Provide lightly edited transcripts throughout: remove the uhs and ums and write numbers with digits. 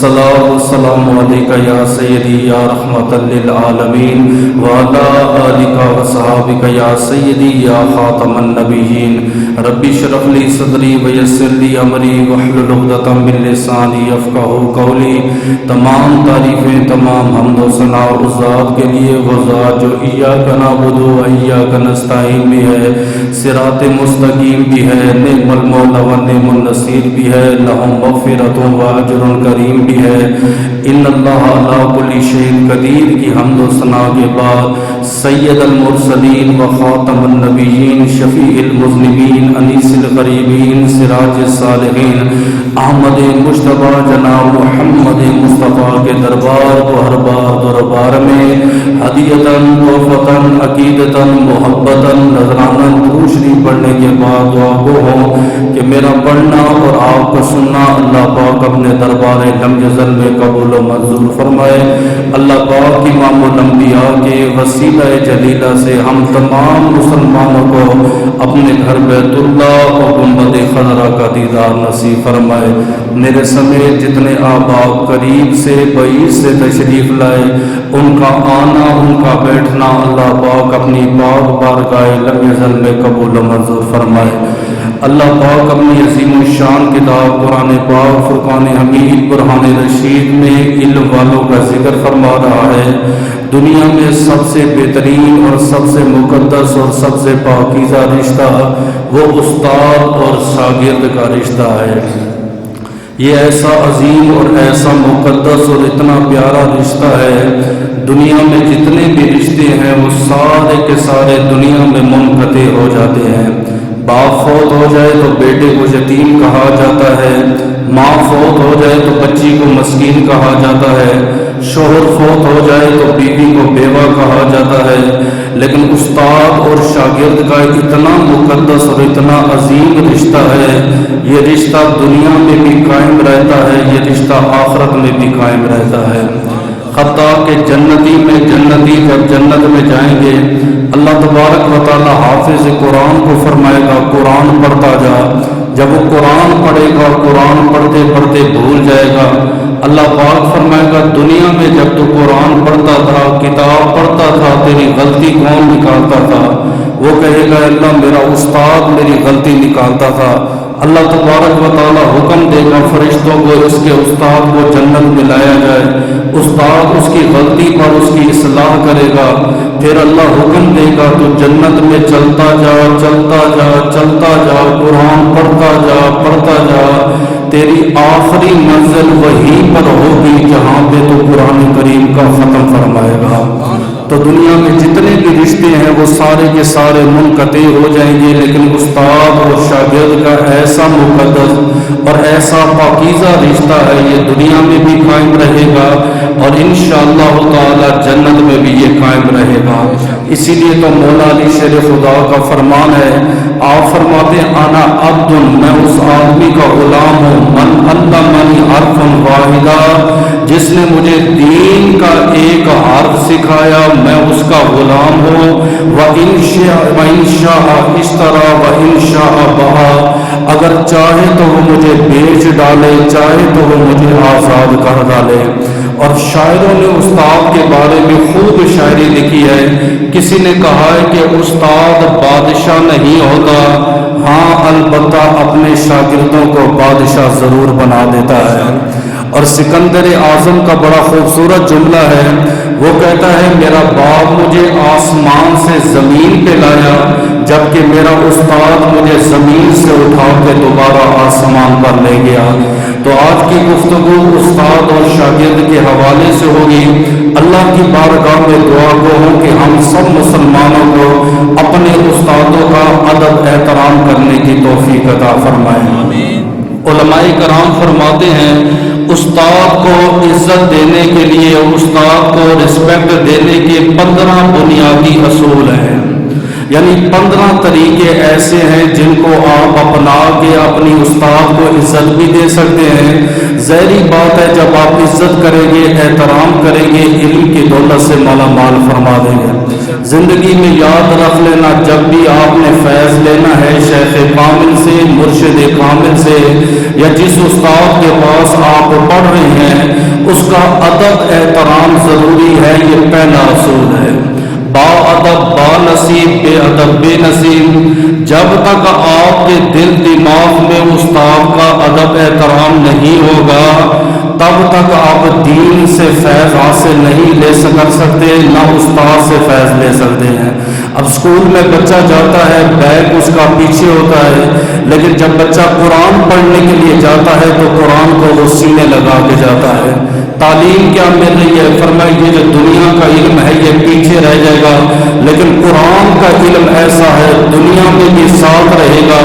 السلام علیکہ یا سیدی یا رحمت للعالمین وعلا آلکہ وصحابکہ یا سیدی یا خاتم النبیین ربی اشرح لی صدری ویسر لی امری واحلل عقدۃ من لسانی یفقہوا قولی۔ تمام تعریفیں، تمام حمد و ثنا اس ذات کے لیے، وہ ذات جو ایاک نعبد و ایاک نستعین بھی ہے، صراط مستقیم بھی ہے، نعم المولا و نعم النصیر بھی ہے، لہم مغفرۃ و اجر کریم بھی ہے۔ ان اللہ علی کل شیء قدیر کی حمد و ثنا کے بعد سید المرسلین و خاتم النبیین، شفیع المذنبین، انیس الغریبین، سراج الصالحین، احمد مجتبی جناب محمد مصطفیٰ کے دربار کو ہر بار دربار میں ہدیتاً تحفتاً عقیدتاً محبتاً نذراناً درود شریف پڑھنے کے بعد دعا گو ہوں کہ میرا پڑھنا اور آپ کا سننا اللہ پاک اپنے دربار لم یزل میں قبول و منظور فرمائے۔ اللہ پاک امام الانبیاء کے وسیلہ جلیلہ سے ہم تمام مسلمانوں کو اپنے گھر بیت اللہ اور گنبد خضرا کا دیدار نصیب فرمائے۔ میرے سمیت جتنے احباب قریب سے بعید سے تشریف لائے، ان کا آنا، ان کا بیٹھنا اللہ پاک اپنی پاک بارگاہ لم یزل میں قبول و منظور فرمائے۔ اللہ پاک اپنی عظیم الشان کتاب قرآن پاک فرقان حمید برہان رشید میں علم والوں کا ذکر فرما رہا ہے۔ دنیا میں سب سے بہترین اور سب سے مقدس اور سب سے پاکیزہ رشتہ وہ استاد اور شاگرد کا رشتہ ہے۔ یہ ایسا عظیم اور ایسا مقدس اور اتنا پیارا رشتہ ہے، دنیا میں جتنے بھی رشتے ہیں وہ سارے کے سارے دنیا میں منقطع ہو جاتے ہیں۔ باپ فوت ہو جائے تو بیٹے کو یتیم کہا جاتا ہے، ماں فوت ہو جائے تو بچی کو مسکین کہا جاتا ہے، شوہر فوت ہو جائے تو بیوی کو بیوہ کہا جاتا ہے، لیکن استاد اور شاگرد کا اتنا مقدس اور اتنا عظیم رشتہ ہے، یہ رشتہ دنیا میں بھی قائم رہتا ہے، یہ رشتہ آخرت میں بھی قائم رہتا ہے۔ حتیٰ کہ جنتی جب جنت میں جائیں گے، اللہ تبارک و تعالی حافظ قرآن کو فرمائے گا قرآن پڑھتا جا۔ جب وہ قرآن پڑھے گا، قرآن پڑھتے پڑھتے بھول جائے گا، اللہ پاک فرمائے گا دنیا میں جب تو قرآن پڑھتا تھا، کتاب پڑھتا تھا، تیری غلطی کون نکالتا تھا؟ وہ کہے گا اللہ میرا استاد میری غلطی نکالتا تھا۔ اللہ تبارک و تعالی حکم دے گا فرشتوں کو اس کے استاد کو جنت میں لایا جائے، استاد اس کی غلطی پر اس کی اصلاح کرے گا، پھر اللہ حکم دے گا تو جنت میں چلتا جا چلتا جا چلتا جا، قرآن پڑھتا جا، تیری آخری منزل وہیں پر ہوگی جہاں پہ تو قرآن کریم کا ختم فرمائے گا۔ تو دنیا میں جتنے بھی رشتے ہیں وہ سارے کے سارے منقطع ہو جائیں گے، لیکن استاد اور شاگرد کا ایسا مقدس اور ایسا پاکیزہ رشتہ ہے، یہ دنیا میں بھی قائم رہے گا اور انشاءاللہ تعالی جنت میں بھی یہ قائم رہے گا۔ اسی لیے تو مولا علی شیر خدا کا فرمان ہے، آپ فرماتے ہیں انا عبد، میں اس آدمی کا غلام ہوں، من علمنی حرفا واحدا، جس نے مجھے دین کا ایک حرف سکھایا، میں اس کا غلام ہوں۔ وَإِن شَاءَ اشْتَرَىٰ وَإِن شَاءَ بَاعَ، اگر چاہے تو وہ مجھے بیچ ڈالے، چاہے تو وہ مجھے آزاد کر ڈالے۔ اور شاعروں نے استاد کے بارے میں خوب شاعری لکھی ہے۔ کسی نے کہا ہے کہ استاد بادشاہ نہیں ہوتا، ہاں البتہ اپنے شاگردوں کو بادشاہ ضرور بنا دیتا ہے۔ اور سکندر اعظم کا بڑا خوبصورت جملہ ہے، وہ کہتا ہے میرا باپ مجھے آسمان سے زمین پہ لایا، جبکہ میرا استاد مجھے زمین سے اٹھا کے دوبارہ آسمان پر لے گیا۔ تو آج کی گفتگو استاد اور شاگرد کے حوالے سے ہوگی۔ اللہ کی بارگاہ میں دعا گو ہوں کہ ہم سب مسلمانوں کو اپنے استادوں کا ادب احترام کرنے کی توفیق عطا فرمائے۔ علماء کرام فرماتے ہیں استاد کو عزت دینے کے لیے، استاد کو رسپیکٹ دینے کے 15 بنیادی اصول ہیں، یعنی 15 طریقے ایسے ہیں جن کو آپ اپنا کے اپنی استاد کو عزت بھی دے سکتے ہیں۔ ظاہری بات ہے جب آپ عزت کریں گے، احترام کریں گے، علم کی دولت سے مالا مال فرما دیں گے۔ زندگی میں یاد رکھ لینا، جب بھی آپ نے فیض لینا ہے شیخ کامل سے، مرشد کامل سے، یا جس استاد کے پاس آپ پڑھ رہے ہیں، اس کا ادب احترام ضروری ہے، یہ پہلا اصول ہے۔ با ادب با نصیب، بے ادب بے نصیب۔ جب تک آپ کے دل دماغ میں استاد کا ادب احترام نہیں ہوگا، تب تک آپ دین سے فیض حاصل نہیں لے سکتے، نہ استاد سے فیض لے سکتے ہیں۔ اب اسکول میں بچہ جاتا ہے، بیگ اس کا پیچھے ہوتا ہے، لیکن جب بچہ قرآن پڑھنے کے لیے جاتا ہے تو قرآن کو وہ سینے لگا کے جاتا ہے۔ تعلیم کیا مل رہی ہے؟ فرمایا یہ جو دنیا کا علم ہے یہ پیچھے رہ جائے گا، لیکن قرآن کا علم ایسا ہے دنیا میں بھی ساتھ رہے گا،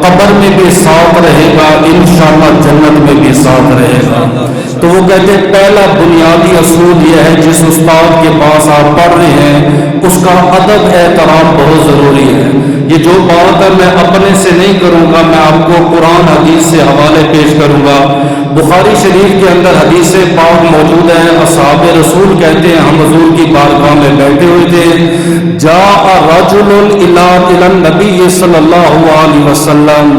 قبر میں بھی ساتھ رہے گا، انشاءاللہ جنت میں بھی ساتھ رہے گا۔ تو وہ کہتے ہیں پہلا بنیادی اصول یہ ہے، جس استاد کے پاس آپ پڑھ رہے ہیں اس کا ادب احترام بہت ضروری ہے۔ یہ جو بات ہے میں اپنے سے نہیں کروں گا، میں آپ کو قرآن حدیث سے حوالے پیش کروں گا۔ بخاری شریف کے اندر حدیث پاک موجود ہے، اصحاب رسول کہتے ہیں ہم حضور کی بارگاہ میں بیٹھے ہوئے تھے، جاء رجل الی النبی صلی اللہ علیہ وسلم،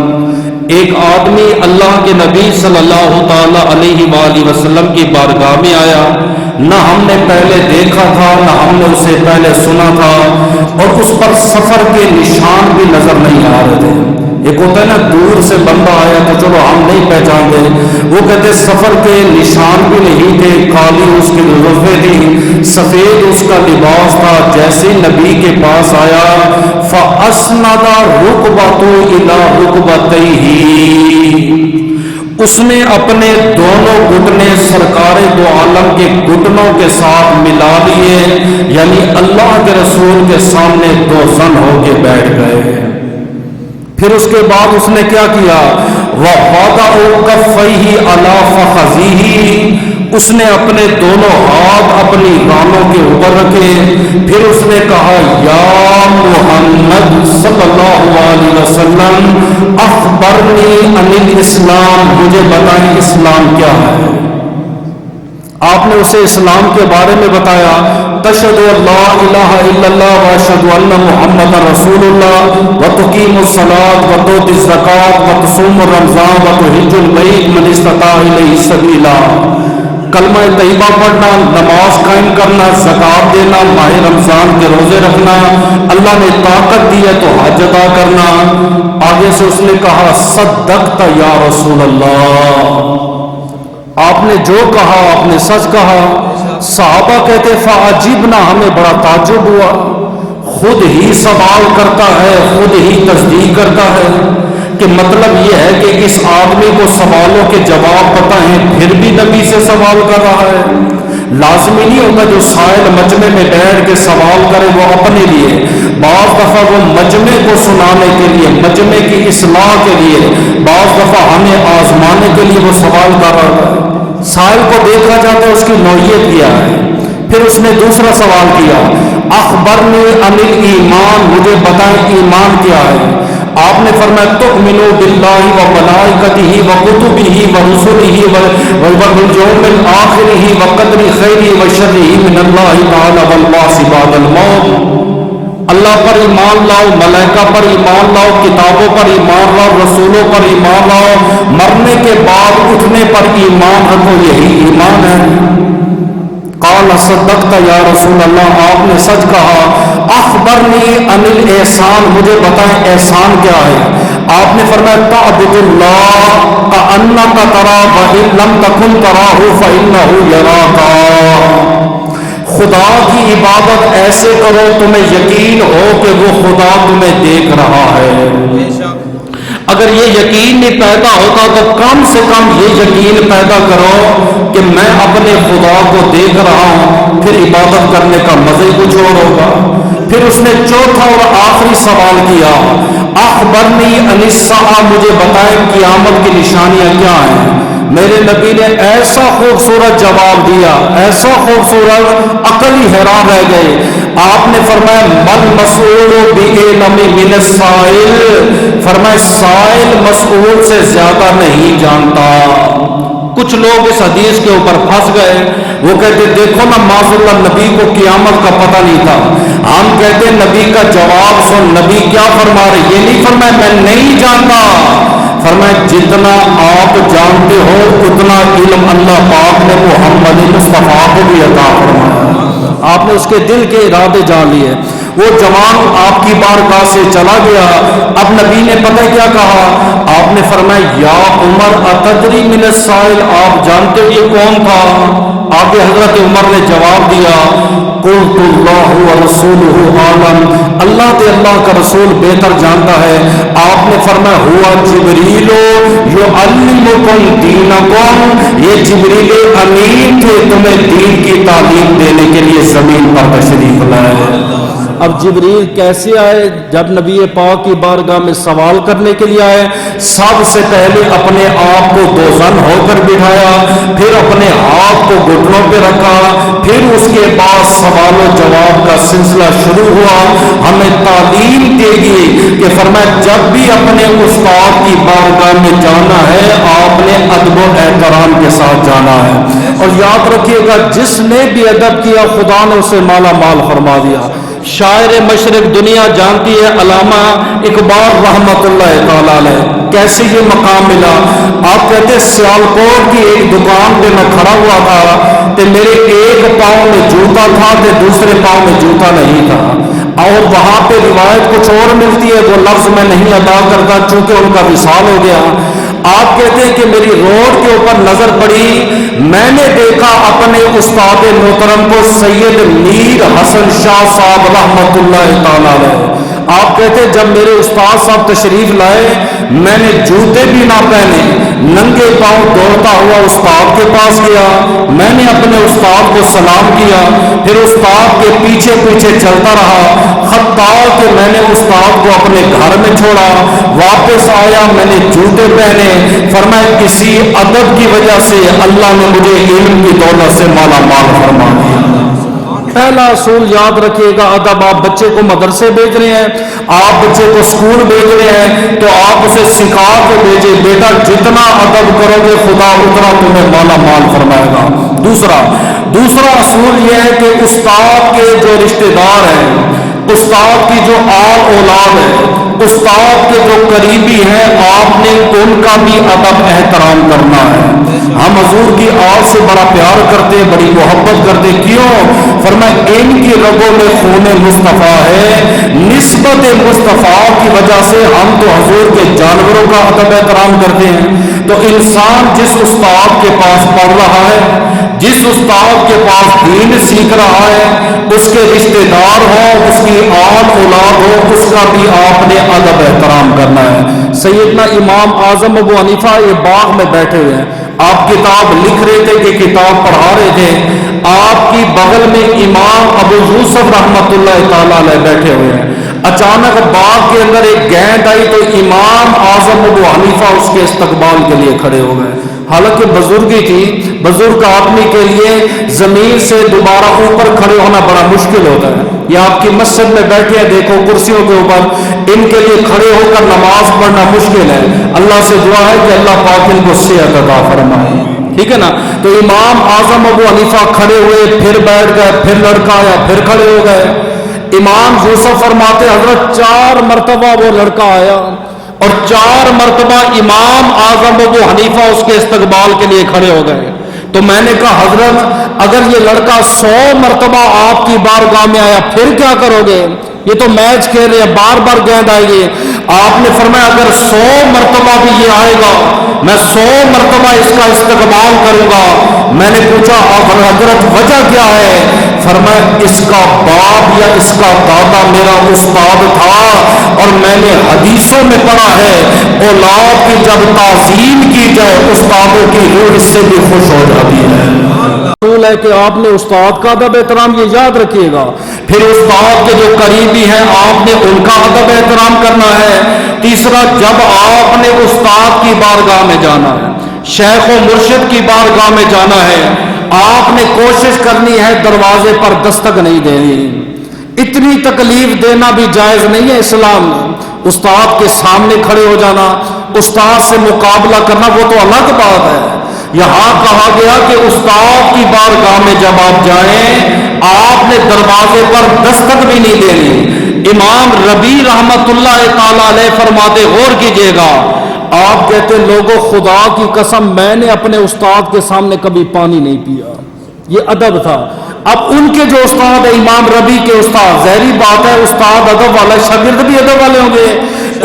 ایک آدمی اللہ کے نبی صلی اللہ تعالی علیہ وآلہ وسلم کی بارگاہ میں آیا، نہ ہم نے پہلے دیکھا تھا نہ ہم نے اسے پہلے سنا تھا، اور اس پر سفر کے نشان بھی نظر نہیں آ رہے تھے۔ ایک ہوتا ہے نا دور سے بندہ آیا تو چلو ہم نہیں پہچانتے، وہ کہتے سفر کے نشان بھی نہیں تھے، کالی اس کی زلفیں تھی، سفید اس کا لباس تھا۔ جیسے نبی کے پاس آیا فَأَسْنَدَ رُكْبَتَهُ إِلَى رُكْبَتَيْهِ، اس نے اپنے دونوں گھٹنے سرکار دو عالم کے گھٹنوں کے ساتھ ملا لیے، یعنی اللہ کے رسول کے سامنے دو زن ہو کے بیٹھ گئے۔ پھر اس کے بعد اس نے کیا کیا؟ وَوَضَعَ كَفَّيْهِ عَلَى فَخَذِهِ، اس نے اپنے دونوں ہاتھ اپنی رانوں کے اوپر رکھے۔ پھر اس نے کہا یا محمد صلی اللہ علیہ وسلم اخبرنی عن الاسلام، مجھے بتائیں اسلام کیا ہے۔ آپ نے اسے اسلام کے بارے میں بتایا، تشہد لا الہ الا اللہ واشہد ان محمد رسول اللہ وتقیم الصلاۃ وتؤتی الزکوٰۃ وتصوم رمضان وتحج البیت من استطاع الیہ سبیلا، کلمہ طیبہ پڑھنا، نماز قائم کرنا، زکوٰۃ دینا، ماہ رمضان کے روزے رکھنا، اللہ نے طاقت دی ہے تو حج ادا کرنا۔ آگے سے اس نے کہا صدقت یا رسول اللہ، آپ نے جو کہا آپ نے سچ کہا۔ صحابہ کہتے فعجبنا، ہمیں بڑا تعجب ہوا، خود ہی سوال کرتا ہے خود ہی تصدیق کرتا ہے، کہ مطلب یہ ہے کہ اس آدمی کو سوالوں کے جواب پتہ ہیں پھر بھی نبی سے سوال کر رہا ہے۔ لازمی نہیں ہوتا جو سائل مجمع میں بیٹھ کے سوال کرے وہ اپنے لیے، بعض دفعہ وہ مجمع کو سنانے کے لیے، مجمع کی اصلاح کے لیے، بعض دفعہ ہمیں آزمانے کے لیے وہ سوال کر رہا ہے۔ سائل کو دیکھا جاتا ہے اس کی نوعیت کیا ہے۔ پھر اس نے دوسرا سوال کیا اخبرنی عن الایمان، مجھے بتائیں ایمان کیا ہے۔ آپ نے فرمایا تؤمنوا باللہ وملائکتہ وکتبہ ورسلہ والیوم الآخر وقدر خیرہ وشرہ من اللہ تعالی والبعث بعد الموت، اللہ پر ایمان لاؤ، ملائکہ پر ایمان لاؤ، کتابوں پر ایمان لاؤ، رسولوں پر ایمان لاؤ، مرنے کے بعد اٹھنے پر ایمان رکھو، یہی ایمان ہے۔ قال صدقت یا رسول اللہ، آپ نے سچ کہا۔ اخبرنی عن الاحسان، مجھے بتائیں احسان کیا ہے۔ آپ نے فرمایا تعبد اللہ کأنک تراہ وإن لم تکن تراہ فإنہ یراک، خدا کی عبادت ایسے کرو تمہیں یقین ہو کہ وہ خدا تمہیں دیکھ رہا ہے۔ اگر یہ یقین نہیں پیدا ہوتا تو کم سے کم یہ یقین پیدا کرو کہ میں اپنے خدا کو دیکھ رہا ہوں، پھر عبادت کرنے کا مزہ ہی کچھ اور ہوگا۔ پھر اس نے چوتھا اور آخری سوال کیا اخبرنی عن الساعہ، مجھے بتائیں قیامت کی نشانیاں کیا ہیں۔ میرے نبی نے ایسا خوبصورت جواب دیا، ایسا خوبصورت عقل ہی حیران رہ گئے۔ آپ نے فرمایا مل مسئول بِعِلْمٍ مِّنَ السائل، فرمایا سائل مسئول سے زیادہ نہیں جانتا۔ کچھ لوگ اس حدیث کے اوپر پھنس گئے، وہ کہتے دیکھو نا معذاللہ نبی کو قیامت کا پتہ نہیں تھا. ہم کہتے نبی کا جواب سن, نبی کیا فرما رہے, یہ نہیں فرمایا میں نہیں جانتا, فرمایا جتنا آپ جانتے ہو اتنا علم اللہ پاک نے محمد مصطفیٰ کو بھی عطا فرمایا. آپ نے اس کے دل کے ارادے جان لیے. وہ جوان آپ کی بارگاہ سے چلا گیا. اب نبی نے پتہ کیا کہا, آپ نے فرمایا یا عمر اتدری من السائل, آپ جانتے ہو یہ کون تھا؟ آگے حضرت عمر نے جواب دیا قلت اللہ ورسولہ عالم, اللہ تے اللہ کا رسول بہتر جانتا ہے. آپ نے فرمایا ہوا جبریل یعلمکم دینکم, یہ جبریل امین تھے تمہیں دین کی تعلیم دینے کے لیے زمین پر تشریف لائے. اب جبریل کیسے آئے؟ جب نبی پاک کی بارگاہ میں سوال کرنے کے لیے آئے, سب سے پہلے اپنے آپ کو دوزن ہو کر بٹھایا, پھر اپنے ہاتھ کو گھٹنوں پہ رکھا, پھر اس کے بعد سوال و جواب کا سلسلہ شروع ہوا. ہمیں تعلیم دے گی کہ فرمایا جب بھی اپنے استاد کی بارگاہ میں جانا ہے آپ نے ادب و احترام کے ساتھ جانا ہے. اور یاد رکھیے گا جس نے بھی ادب کیا خدا نے اسے مالا مال فرما دیا. شاعر مشرق دنیا جانتی ہے علامہ اقبال رحمت اللہ تعالی علیہ, کیسے یہ مقام ملا. آپ کہتے سیالکوٹ کی ایک دکان پہ میں کھڑا ہوا تھا تو میرے ایک پاؤں میں جوتا تھا تو دوسرے پاؤں میں جوتا نہیں تھا, اور وہاں پہ روایت کچھ اور ملتی ہے, وہ لفظ میں نہیں ادا کرتا چونکہ ان کا وصال ہو گیا. آپ کہتے ہیں کہ میری روڈ کے اوپر نظر پڑی, میں نے دیکھا اپنے استاد محترم کو سید میر حسن شاہ صاحب رحمت اللہ تعالی علیہ. آپ کہتے ہیں جب میرے استاد صاحب تشریف لائے میں نے جوتے بھی نہ پہنے, ننگے پاؤں دوڑتا ہوا استاد کے پاس گیا. میں نے اپنے استاد کو سلام کیا, پھر استاد کے پیچھے پیچھے چلتا رہا, حتیٰ کہ میں نے استاد کو اپنے گھر میں چھوڑا. واپس آیا میں نے جوتے پہنے. فرمایا کسی ادب کی وجہ سے اللہ نے مجھے علم کی دولت سے مالا مال فرما دیا. پہلا اصول یاد رکھیے گا ادب. آپ بچے کو مدرسے بھیج رہے ہیں, آپ بچے کو اسکول بھیج رہے ہیں تو آپ اسے سکھا کے بھیجے, بیٹا جتنا ادب کرو گے خدا اتنا تمہیں مالا مال فرمائے گا. دوسرا اصول یہ ہے کہ استاد کے جو رشتہ دار ہیں, استاد کی جو آل اولاد ہے, استاد کے جو قریبی ہیں, آپ نے ان کا بھی ادب احترام کرنا ہے. ہم حضور کی آل سے بڑا پیار کرتے, بڑی محبت کرتے. کیوں؟ فرمایا ان کی رگوں میں خون مصطفیٰ ہے, نسبت مصطفیٰ کی وجہ سے ہم تو حضور کے جانوروں کا ادب احترام کرتے ہیں. تو انسان جس استاد کے پاس پڑھ رہا ہے, جس استاد کے پاس دین سیکھ رہا ہے, اس کے رشتہ دار ہو, اس کی آل اولاد ہو, اس کا بھی آپ نے ادب احترام کرنا ہے. سیدنا امام اعظم ابو حنیفہ یہ باغ میں بیٹھے ہوئے ہیں, آپ کتاب لکھ رہے تھے کہ کتاب پڑھا رہے تھے, آپ کی بغل میں امام ابو یوسف رحمت اللہ تعالی علیہ بیٹھے ہوئے ہیں. اچانک باغ کے اندر ایک گیند آئی تو امام اعظم ابو حنیفہ اس کے استقبال کے لیے کھڑے ہو گئے. حالانکہ بزرگی تھی, بزرگ آدمی کے لیے زمین سے دوبارہ اوپر کھڑے ہونا بڑا مشکل ہوتا ہے. یہ آپ کی مسجد میں بیٹھے ہیں, دیکھو کرسیوں کے اوپر, ان کے لیے کھڑے ہو کر نماز پڑھنا مشکل ہے. اللہ سے دعا ہے کہ اللہ پاک ان کو صحت عطا فرمائے. ٹھیک ہے نا. تو امام اعظم ابو حنیفہ کھڑے ہوئے, پھر بیٹھ گئے, پھر لڑکا آیا, پھر کھڑے ہو گئے. امام یوسف فرماتے حضرت 4 مرتبہ وہ لڑکا آیا اور 4 مرتبہ امام اعظم ابو حنیفہ اس کے استقبال کے لیے کھڑے ہو گئے. تو میں نے کہا حضرت اگر یہ لڑکا 100 مرتبہ آپ کی بارگاہ میں آیا پھر کیا کرو گے؟ یہ تو میچ کھیل رہے ہیں, بار بار گیند آئے گی. آپ نے فرمایا اگر 100 مرتبہ بھی یہ آئے گا میں 100 مرتبہ اس کا استقبال کروں گا. میں نے پوچھا حضرت وجہ کیا ہے؟ فرمایا اس کا باپ یا اس کا دادا میرا استاد تھا, اور میں نے حدیثوں میں پڑھا ہے اولاد کی جب تعظیم کی جائے استادوں کی روح اس سے بھی خوش ہو جاتی ہے. اصول ہے کہ آپ نے استاد کا ادب احترام, یہ یاد رکھیے گا. پھر استاد کے جو قریبی ہیں آپ نے ان کا ادب احترام کرنا ہے. تیسرا, جب آپ نے استاد کی بارگاہ میں جانا ہے, شیخ و مرشد کی بارگاہ میں جانا ہے, آپ نے کوشش کرنی ہے دروازے پر دستک نہیں دینی. اتنی تکلیف دینا بھی جائز نہیں ہے اسلام میں. استاد کے سامنے کھڑے ہو جانا, استاد سے مقابلہ کرنا وہ تو الگ بات ہے. یہاں کہا گیا کہ استاد کی بارگاہ میں جب آپ جائیں آپ نے دروازے پر دستک بھی نہیں دینی۔ امام ربیع رحمت اللہ تعالی علیہ فرماتے، غور کیجئے گا، آپ کہتے لوگوں خدا کی قسم میں نے اپنے استاد کے سامنے کبھی پانی نہیں پیا، یہ ادب تھا۔ اب ان کے جو استاد ہے امام ربیع کے استاد، ظاہری بات ہے استاد ادب والا، شاگرد بھی ادب والے ہوں گے۔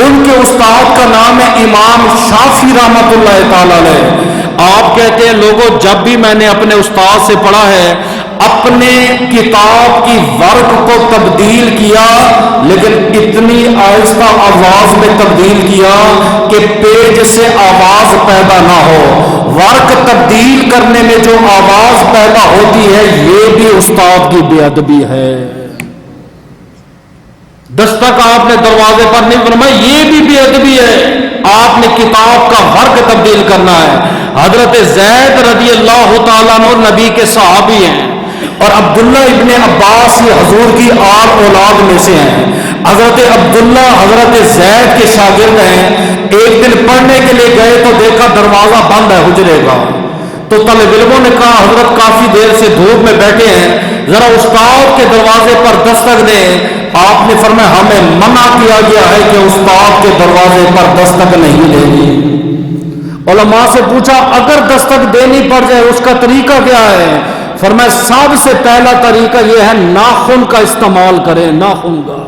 ان کے استاد کا نام ہے امام شافعی رحمت اللہ تعالی علیہ۔ آپ کہتے ہیں لوگوں جب بھی میں نے اپنے استاد سے پڑھا ہے اپنے کتاب کی ورق کو تبدیل کیا، لیکن اتنی آہستہ آواز میں تبدیل کیا کہ پیج سے آواز پیدا نہ ہو۔ ورق تبدیل کرنے میں جو آواز پیدا ہوتی ہے یہ بھی استاد کی بے ادبی ہے۔ دستک آپ نے دروازے پر نہیں فرمایا، یہ بھی بے ادبی ہے۔ آپ نے کتاب کا ورق تبدیل کرنا ہے۔ حضرت زید رضی اللہ تعالیٰ عنہ نبی کے صحابی ہیں، اور عبداللہ ابن عباس یہ حضور کی آل اولاد میں سے ہیں۔ حضرت عبداللہ حضرت زید کے شاگرد ہیں۔ ایک دن پڑھنے کے لیے گئے تو دیکھا دروازہ بند ہے حجرے کا، تو طالب علموں نے کہا حضرت کافی دیر سے دھوپ میں بیٹھے ہیں، ذرا استاد کے دروازے پر دستک دیں۔ آپ نے فرمایا ہمیں منع کیا گیا ہے کہ استاد کے دروازے پر دستک نہیں دینی۔ علماء سے پوچھا اگر دستک دینی پڑ جائے اس کا طریقہ کیا ہے؟ فرمایا سب سے پہلا طریقہ یہ ہے ناخن کا استعمال کریں، ناخن کا۔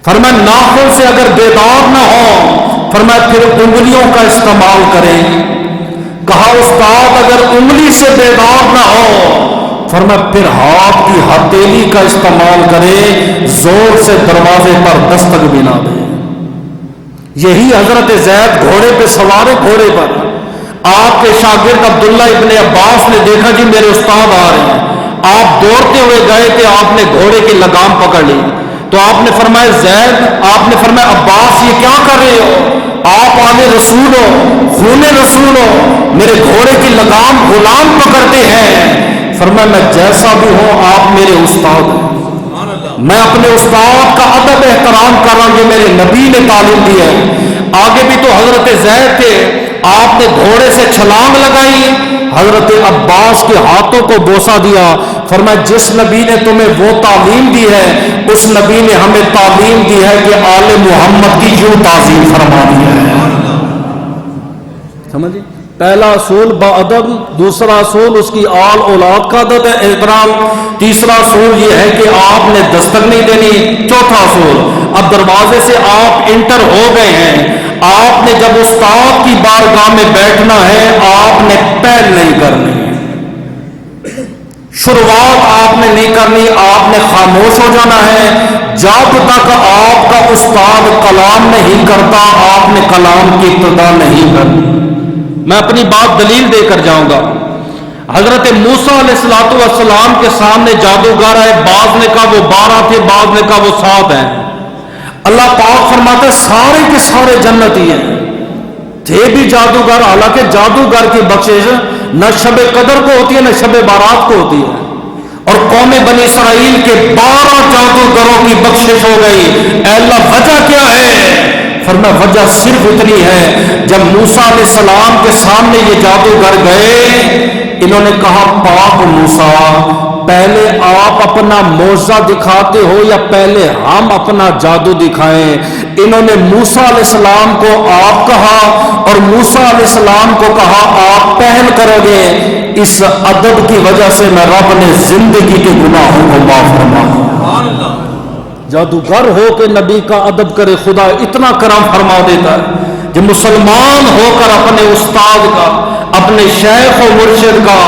فرمایا ناخن سے اگر بیدار نہ ہو، فرمایا پھر انگلیوں کا استعمال کریں۔ کہا استاد اگر انگلی سے بیدار نہ ہو، فرمایا پھر ہاتھ کی ہتھیلی کا استعمال کریں، زور سے دروازے پر دستک بھی نہ دیں۔ یہی حضرت زید گھوڑے پہ سوارے، گھوڑے پر آپ کے شاگرد عبداللہ ابن عباس نے دیکھا جی میرے استاد آ رہے ہیں، آپ دوڑتے ہوئے گئے تھے، آپ نے گھوڑے کی لگام پکڑ لی، تو آپ نے فرمایا زید، آپ نے فرمایا عباس یہ کیا کر رہے ہو؟ آپ آگے رسول ہو، خون رسول ہو، میرے گھوڑے کی لگام غلام پکڑتے ہیں۔ فرمایا میں جیسا بھی ہوں آپ میرے استاد ہیں، میں اپنے استاد کا ادب احترام کر رہا ہوں، یہ میرے نبی نے تعلیم دی ہے۔ آگے بھی تو حضرت زید تھے، آپ نے گھوڑے سے چھلانگ لگائی، حضرت عباس کے ہاتھوں کو بوسہ دیا۔ فرمایا جس نبی نے تمہیں وہ تعلیم دی ہے اس نبی نے ہمیں تعلیم دی ہے کہ آل محمد کی یوں تعظیم فرمانی ہے۔ سمجھے؟ پہلا اصول با ادب، دوسرا اصول اس کی آل اولاد کا ادب ہے، احترام، تیسرا اصول یہ ہے کہ آپ نے دستک نہیں دینی، چوتھا اصول اب دروازے سے آپ انٹر ہو گئے ہیں، آپ نے جب استاد کی بارگاہ میں بیٹھنا ہے آپ نے پہل نہیں کرنی، شروعات آپ نے نہیں کرنی، آپ نے خاموش ہو جانا ہے جب تک آپ کا استاد کلام نہیں کرتا آپ نے کلام کی ابتدا نہیں کرنی۔ میں اپنی بات دلیل دے کر جاؤں گا۔ حضرت موسیٰ علیہ السلام کے سامنے جادوگر ہے، بعض نے کہا وہ 12 تھے، بعض نے کہا وہ 7 ہیں۔ اللہ پاک فرماتا ہے سارے کے سارے جنتی ہیں، تھے بھی جادوگر، حالانکہ جادوگر کی بخشش نہ شب قدر کو ہوتی ہے نہ شب بارات کو ہوتی ہے، اور قوم بنی اسرائیل کے 12 جادوگروں کی بخشش ہو گئی۔ اے اللہ وجہ کیا ہے؟ فرمایا وجہ صرف اتنی ہے جب موسیٰ علیہ السلام کے سامنے یہ جادوگر گئے، انہوں نے کہا پاک موسیٰ پہلے آپ اپنا معجزہ دکھاتے ہو یا پہلے ہم اپنا جادو دکھائیں؟ انہوں نے موسیٰ علیہ السلام کو آپ کہا اور موسیٰ علیہ السلام کو کہا آپ پہل کرو گے۔ اس ادب کی وجہ سے میں رب نے زندگی کے گناہوں کو معاف فرمایا۔ جادوگر ہو کے نبی کا ادب کرے، خدا اتنا کرم فرما دیتا ہے۔ جو مسلمان ہو کر اپنے استاد کا، اپنے شیخ و مرشد کا،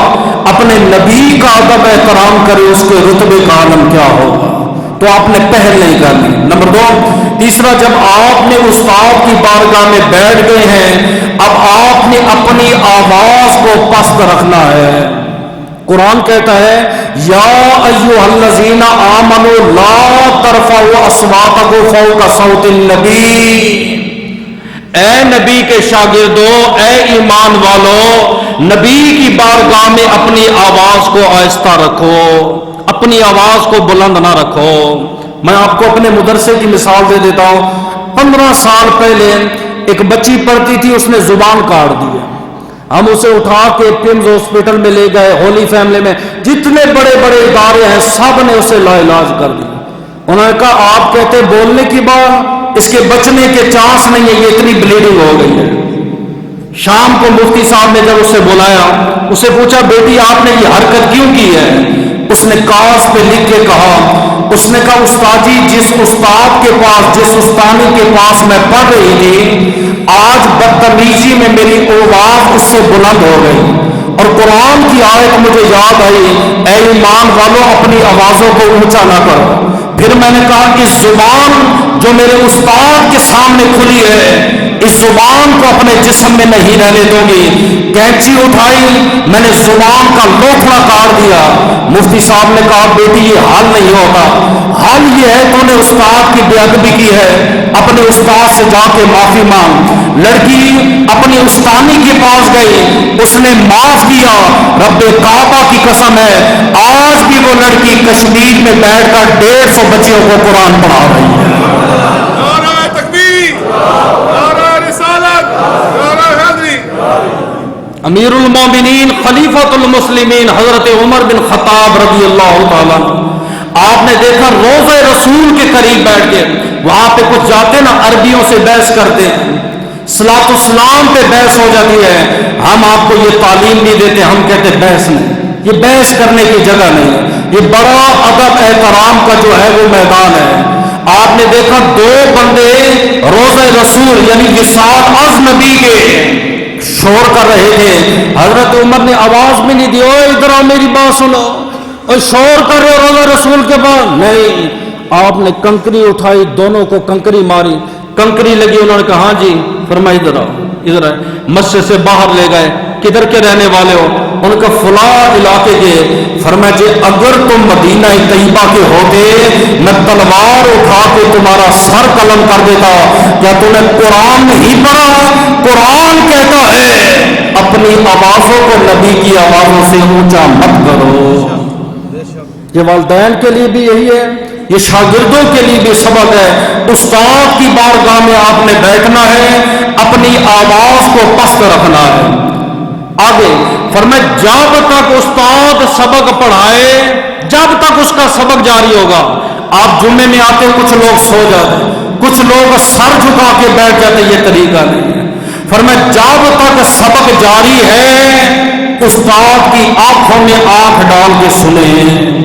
اپنے نبی کا ادب احترام کرے اس کے رتبے کا عالم کیا ہوگا۔ تو آپ نے پہل نہیں کرنی۔ نمبر 2، تیسرا جب آپ نے استاد کی بارگاہ میں بیٹھ گئے ہیں اب آپ نے اپنی آواز کو پست رکھنا ہے۔ قرآن کہتا ہے یا ایھا الذین آمنوا لا ترفعوا اصواتکم فوق صوت النبی، اے نبی کے شاگردو، اے ایمان والو، نبی کی بارگاہ میں اپنی آواز کو آہستہ رکھو، اپنی آواز کو بلند نہ رکھو۔ میں آپ کو اپنے مدرسے کی مثال دے دیتا ہوں۔ 15 سال پہلے ایک بچی پڑھتی تھی، اس نے زبان کاٹ دی، ہم اسے اٹھا کے ٹمز ہاسپٹل میں لے گئے، ہولی فیملی میں، جتنے بڑے بڑے ادارے ہیں سب نے اسے لا علاج کر دیا۔ انہوں نے کہا آپ کہتے بولنے کی بات، اس کے بچنے کے چانس نہیں ہے، یہ اتنی بلیڈنگ ہو گئی ہے۔ شام کو مفتی صاحب نے جب اسے بلایا، اسے پوچھا بیٹی آپ نے یہ حرکت کیوں کی ہے؟ اس نے کاغذ پہ لکھ کے کہا، اس نے کہا استاد جی جس استاد کے پاس، جس استانی کے پاس میں پڑھ رہی تھی، آج بدتمیزی میں میری آواز اس سے بلند ہو گئی اور قرآن کی آیت مجھے یاد آئی، اے ایمان والوں اپنی آوازوں کو اونچا نہ کرو۔ پھر میں نے کہا کہ زبان جو میرے استاد کے سامنے کھلی ہے، اس زبان کو اپنے جسم میں نہیں رہنے دوں گی۔ کینچی اٹھائی، میں نے زبان کا لوکھڑا کاٹ دیا۔ مفتی صاحب نے کہا بیٹی یہ حل نہیں ہوگا، حل یہ ہے تو نے استاد کی بے ادبی کی ہے، اپنے استاد سے جا کے معافی مانگ۔ لڑکی اپنی استانی کے پاس گئی، اس نے معاف کیا۔ رب کعبہ کی قسم ہے آج بھی وہ لڑکی کشمیر میں بیٹھ کر 150 بچیوں کو قرآن پڑھا رہی ہے۔ نعرہ تکبیر، نعرہ رسالت، نعرہ حیدری۔ امیر المومنین خلیفۃ المسلمین حضرت عمر بن خطاب رضی اللہ تعالیٰ، آپ نے دیکھا روضہ رسول کے قریب بیٹھ کے، وہاں پہ کچھ جاتے نا عربیوں سے بحث کرتے ہیں، صلاۃ السلام پہ بحث ہو جاتی ہے۔ ہم آپ کو یہ تعلیم نہیں دیتے، ہم کہتے بحث نہیں، یہ بحث کرنے کی جگہ نہیں ہے، یہ بڑا ادب احترام کا جو ہے وہ میدان ہے۔ آپ نے دیکھا دو بندے روضہ رسول یعنی وصال از نبی کے شور کر رہے تھے، حضرت عمر نے آواز بھی نہیں دی، اوے ادھر آؤ میری بات سنو، اور شور کر رہے روضہ رسول کے پاس نہیں۔ آپ نے کنکری اٹھائی، دونوں کو کنکری ماری، کنکری لگی، انہوں نے کہا ہاں جی، فرمایا ادھر آؤ، ادھر آئے، مسجد سے باہر لے گئے، کدھر کے رہنے والے ہو؟ ان کا فلاں علاقے کے۔ فرمایا جی اگر تم مدینہ طیبہ کے ہوتے میں تلوار اٹھا کے تمہارا سر قلم کر دیتا۔ کیا تم نے قرآن نہیں پڑھا؟ قرآن کہتا ہے اپنی آوازوں کو نبی کی آوازوں سے اونچا مت کرو۔ یہ والدین کے لیے بھی یہی ہے، یہ شاگردوں کے لیے بھی سبق ہے۔ استاد کی بارگاہ میں آپ نے بیٹھنا ہے، اپنی آواز کو پست رکھنا ہے۔ آگے فرمایا جب تک استاد سبق پڑھائے، جب تک اس کا سبق جاری ہوگا۔ آپ جمعے میں آتے کچھ لوگ سو جاتے، کچھ لوگ سر جھکا کے بیٹھ جاتے، یہ طریقہ نہیں ہے۔ فرمایا جب تک سبق جاری ہے استاد کی آنکھوں میں آنکھ ڈال کے سنیں۔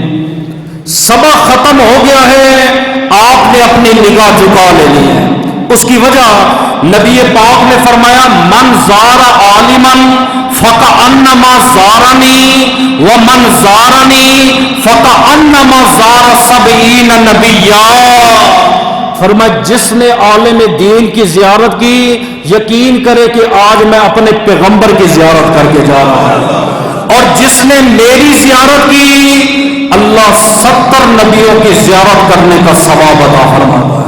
سبق ختم ہو گیا ہے، آپ نے اپنی نگاہ جھکا لینی ہے۔ اس کی وجہ نبی پاک نے فرمایا من زار عالما فکأنما زارنی ومن زارنی فکأنما زار 70 نبیا۔ فرمایا جس نے عالم دین کی زیارت کی یقین کرے کہ آج میں اپنے پیغمبر کی زیارت کر کے جا رہا ہوں، اور جس نے میری زیارت کی اللہ 70 نبیوں کی زیارت کرنے کا ثواب عطا فرماتا ہے۔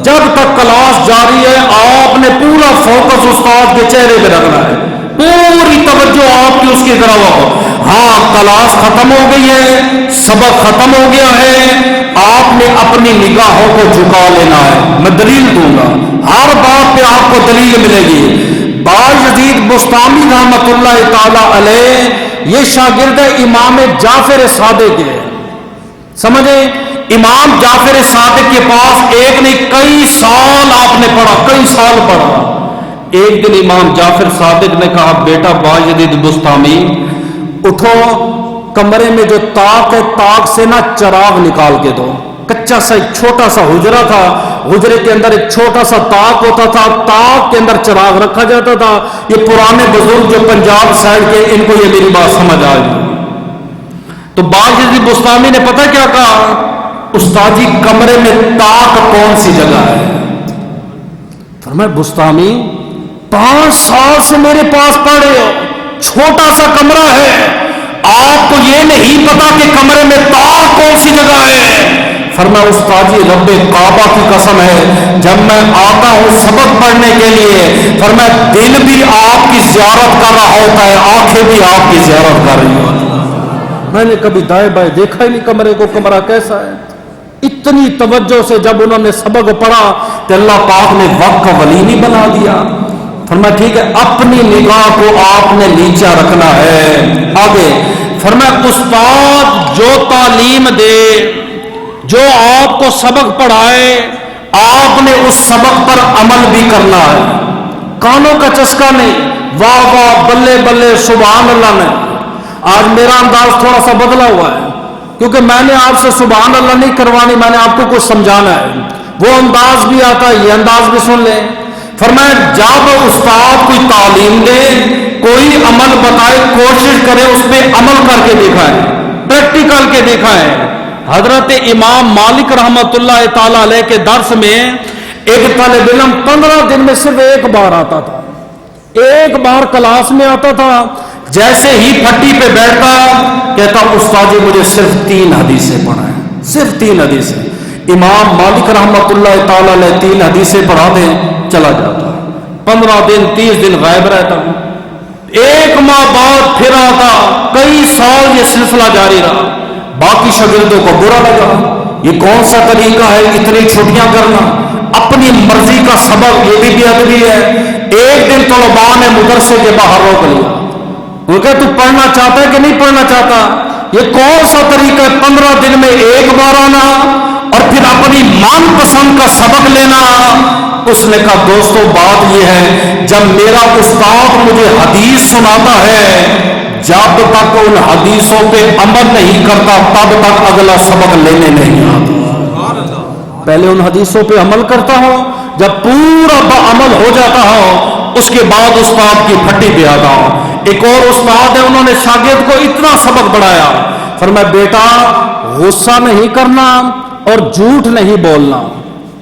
جب تک کلاس جاری ہے آپ نے پورا فوکس استاد کے چہرے پہ رکھنا ہے، پوری توجہ آپ کی اس کی طرف ہو۔ ہاں کلاس ختم ہو گئی ہے، سبق ختم ہو گیا ہے، آپ نے اپنی نگاہوں کو جھکا لینا ہے۔ میں دلیل دوں گا، ہر بات پہ آپ کو دلیل ملے گی۔ بایزید بستامی رحمۃ اللہ تعالی علیہ یہ شاگرد امام جعفر صادق ہے، سمجھیں امام جعفر صادق کے پاس ایک نہیں کئی سال آپ نے پڑھا، کئی سال پڑھا۔ ایک دن امام جعفر صادق نے کہا بیٹا بایزید بستامی اٹھو، کمرے میں جو طاق ہے طاق سے نا چراغ نکال کے دو۔ کچا سا ایک چھوٹا سا حجرہ تھا، حجرے کے اندر ایک چھوٹا سا طاق ہوتا تھا، طاق کے اندر چراغ رکھا جاتا تھا۔ یہ پرانے بزرگ جو پنجاب سائڈ کے، ان کو یہ میری بات سمجھ آ گئی۔ تو بایزید بستامی نے پتہ کیا کہا، استاد جی کمرے میں طاق کون سی جگہ ہے؟ فرمایا بستامی 5 سال سے میرے پاس پڑھے ہو، چھوٹا سا کمرہ ہے، آپ کو یہ نہیں پتا کہ کمرے میں طاق کون سی جگہ ہے؟ فرمایا استاد جی رب کعبہ کی قسم ہے جب میں آتا ہوں سبق پڑھنے کے لیے، فرمایا دل بھی آپ کی زیارت کر رہا ہوتا ہے، آنکھیں بھی آپ کی زیارت کر رہی ہوتی ہیں۔ میں نے کبھی دائیں بائیں دیکھا ہی نہیں کمرے کو، کمرہ کیسا ہے۔ اتنی توجہ سے جب انہوں نے سبق پڑھا تو اللہ پاک نے وقت کا ولی نہیں بنا دیا۔ فرمایا ٹھیک ہے، اپنی نگاہ کو آپ نے نیچے رکھنا ہے۔ آگے فرمایا استاد جو تعلیم دے، جو آپ کو سبق پڑھائے، آپ نے اس سبق پر عمل بھی کرنا ہے، کانوں کا چسکا نہیں، واہ واہ بلے بلے سبحان اللہ نہیں۔ آج میرا انداز تھوڑا سا بدلا ہوا ہے، کیونکہ میں نے آپ سے سبحان اللہ نہیں کروانی، میں نے آپ کو کچھ سمجھانا ہے۔ وہ انداز بھی آتا ہے، یہ انداز بھی سن لیں۔ فرمایا جب استاد کوئی تعلیم دے، کوئی عمل بتائے، کوشش کرے اس پہ عمل کر کے دکھائے، پریکٹیکل کے دکھائے۔ حضرت امام مالک رحمت اللہ تعالی علیہ کے درس میں ایک طالب علم 15 دن میں صرف ایک بار آتا تھا، ایک بار کلاس میں آتا تھا، جیسے ہی پھٹی پہ بیٹھتا کہتا استاد جی مجھے صرف 3 حدیثیں پڑھائیں، صرف 3 حدیثیں۔ امام مالک رحمت اللہ تعالی علیہ 3 حدیثیں پڑھا دیں، چلا جاتا، 15 دن 30 دن غائب رہتا، 1 ماہ بعد پھر آتا، کئی سال یہ سلسلہ جاری رہا۔ باقی شاگردوں کو برا لگا، یہ کون سا طریقہ ہے اتنی چھٹیاں کرنا، اپنی مرضی کا سبق، یہ بھی بے ادبی ہے۔ ایک دن طلباء نے مدرسے کے باہر روک لیا، وہ کہ تو پڑھنا چاہتا ہے کہ نہیں پڑھنا چاہتا؟ یہ کون سا طریقہ ہے 15 دن میں ایک بار آنا اور پھر اپنی من پسند کا سبق لینا؟ اس نے کہا دوستو بات یہ ہے، جب میرا استاد مجھے حدیث سناتا ہے، جب تک ان حدیثوں پہ عمل نہیں کرتا تب تک اگلا سبق لینے نہیں آتا۔ پہلے ان حدیثوں پہ عمل کرتا ہو، جب پورا عمل ہو جاتا ہو اس کے بعد استاد کی پھٹی پہ آتا ہو۔ ایک اور استاد ہے، انہوں نے شاگرد کو اتنا سبق پڑھایا، فرمایا بیٹا غصہ نہیں کرنا اور جھوٹ نہیں بولنا،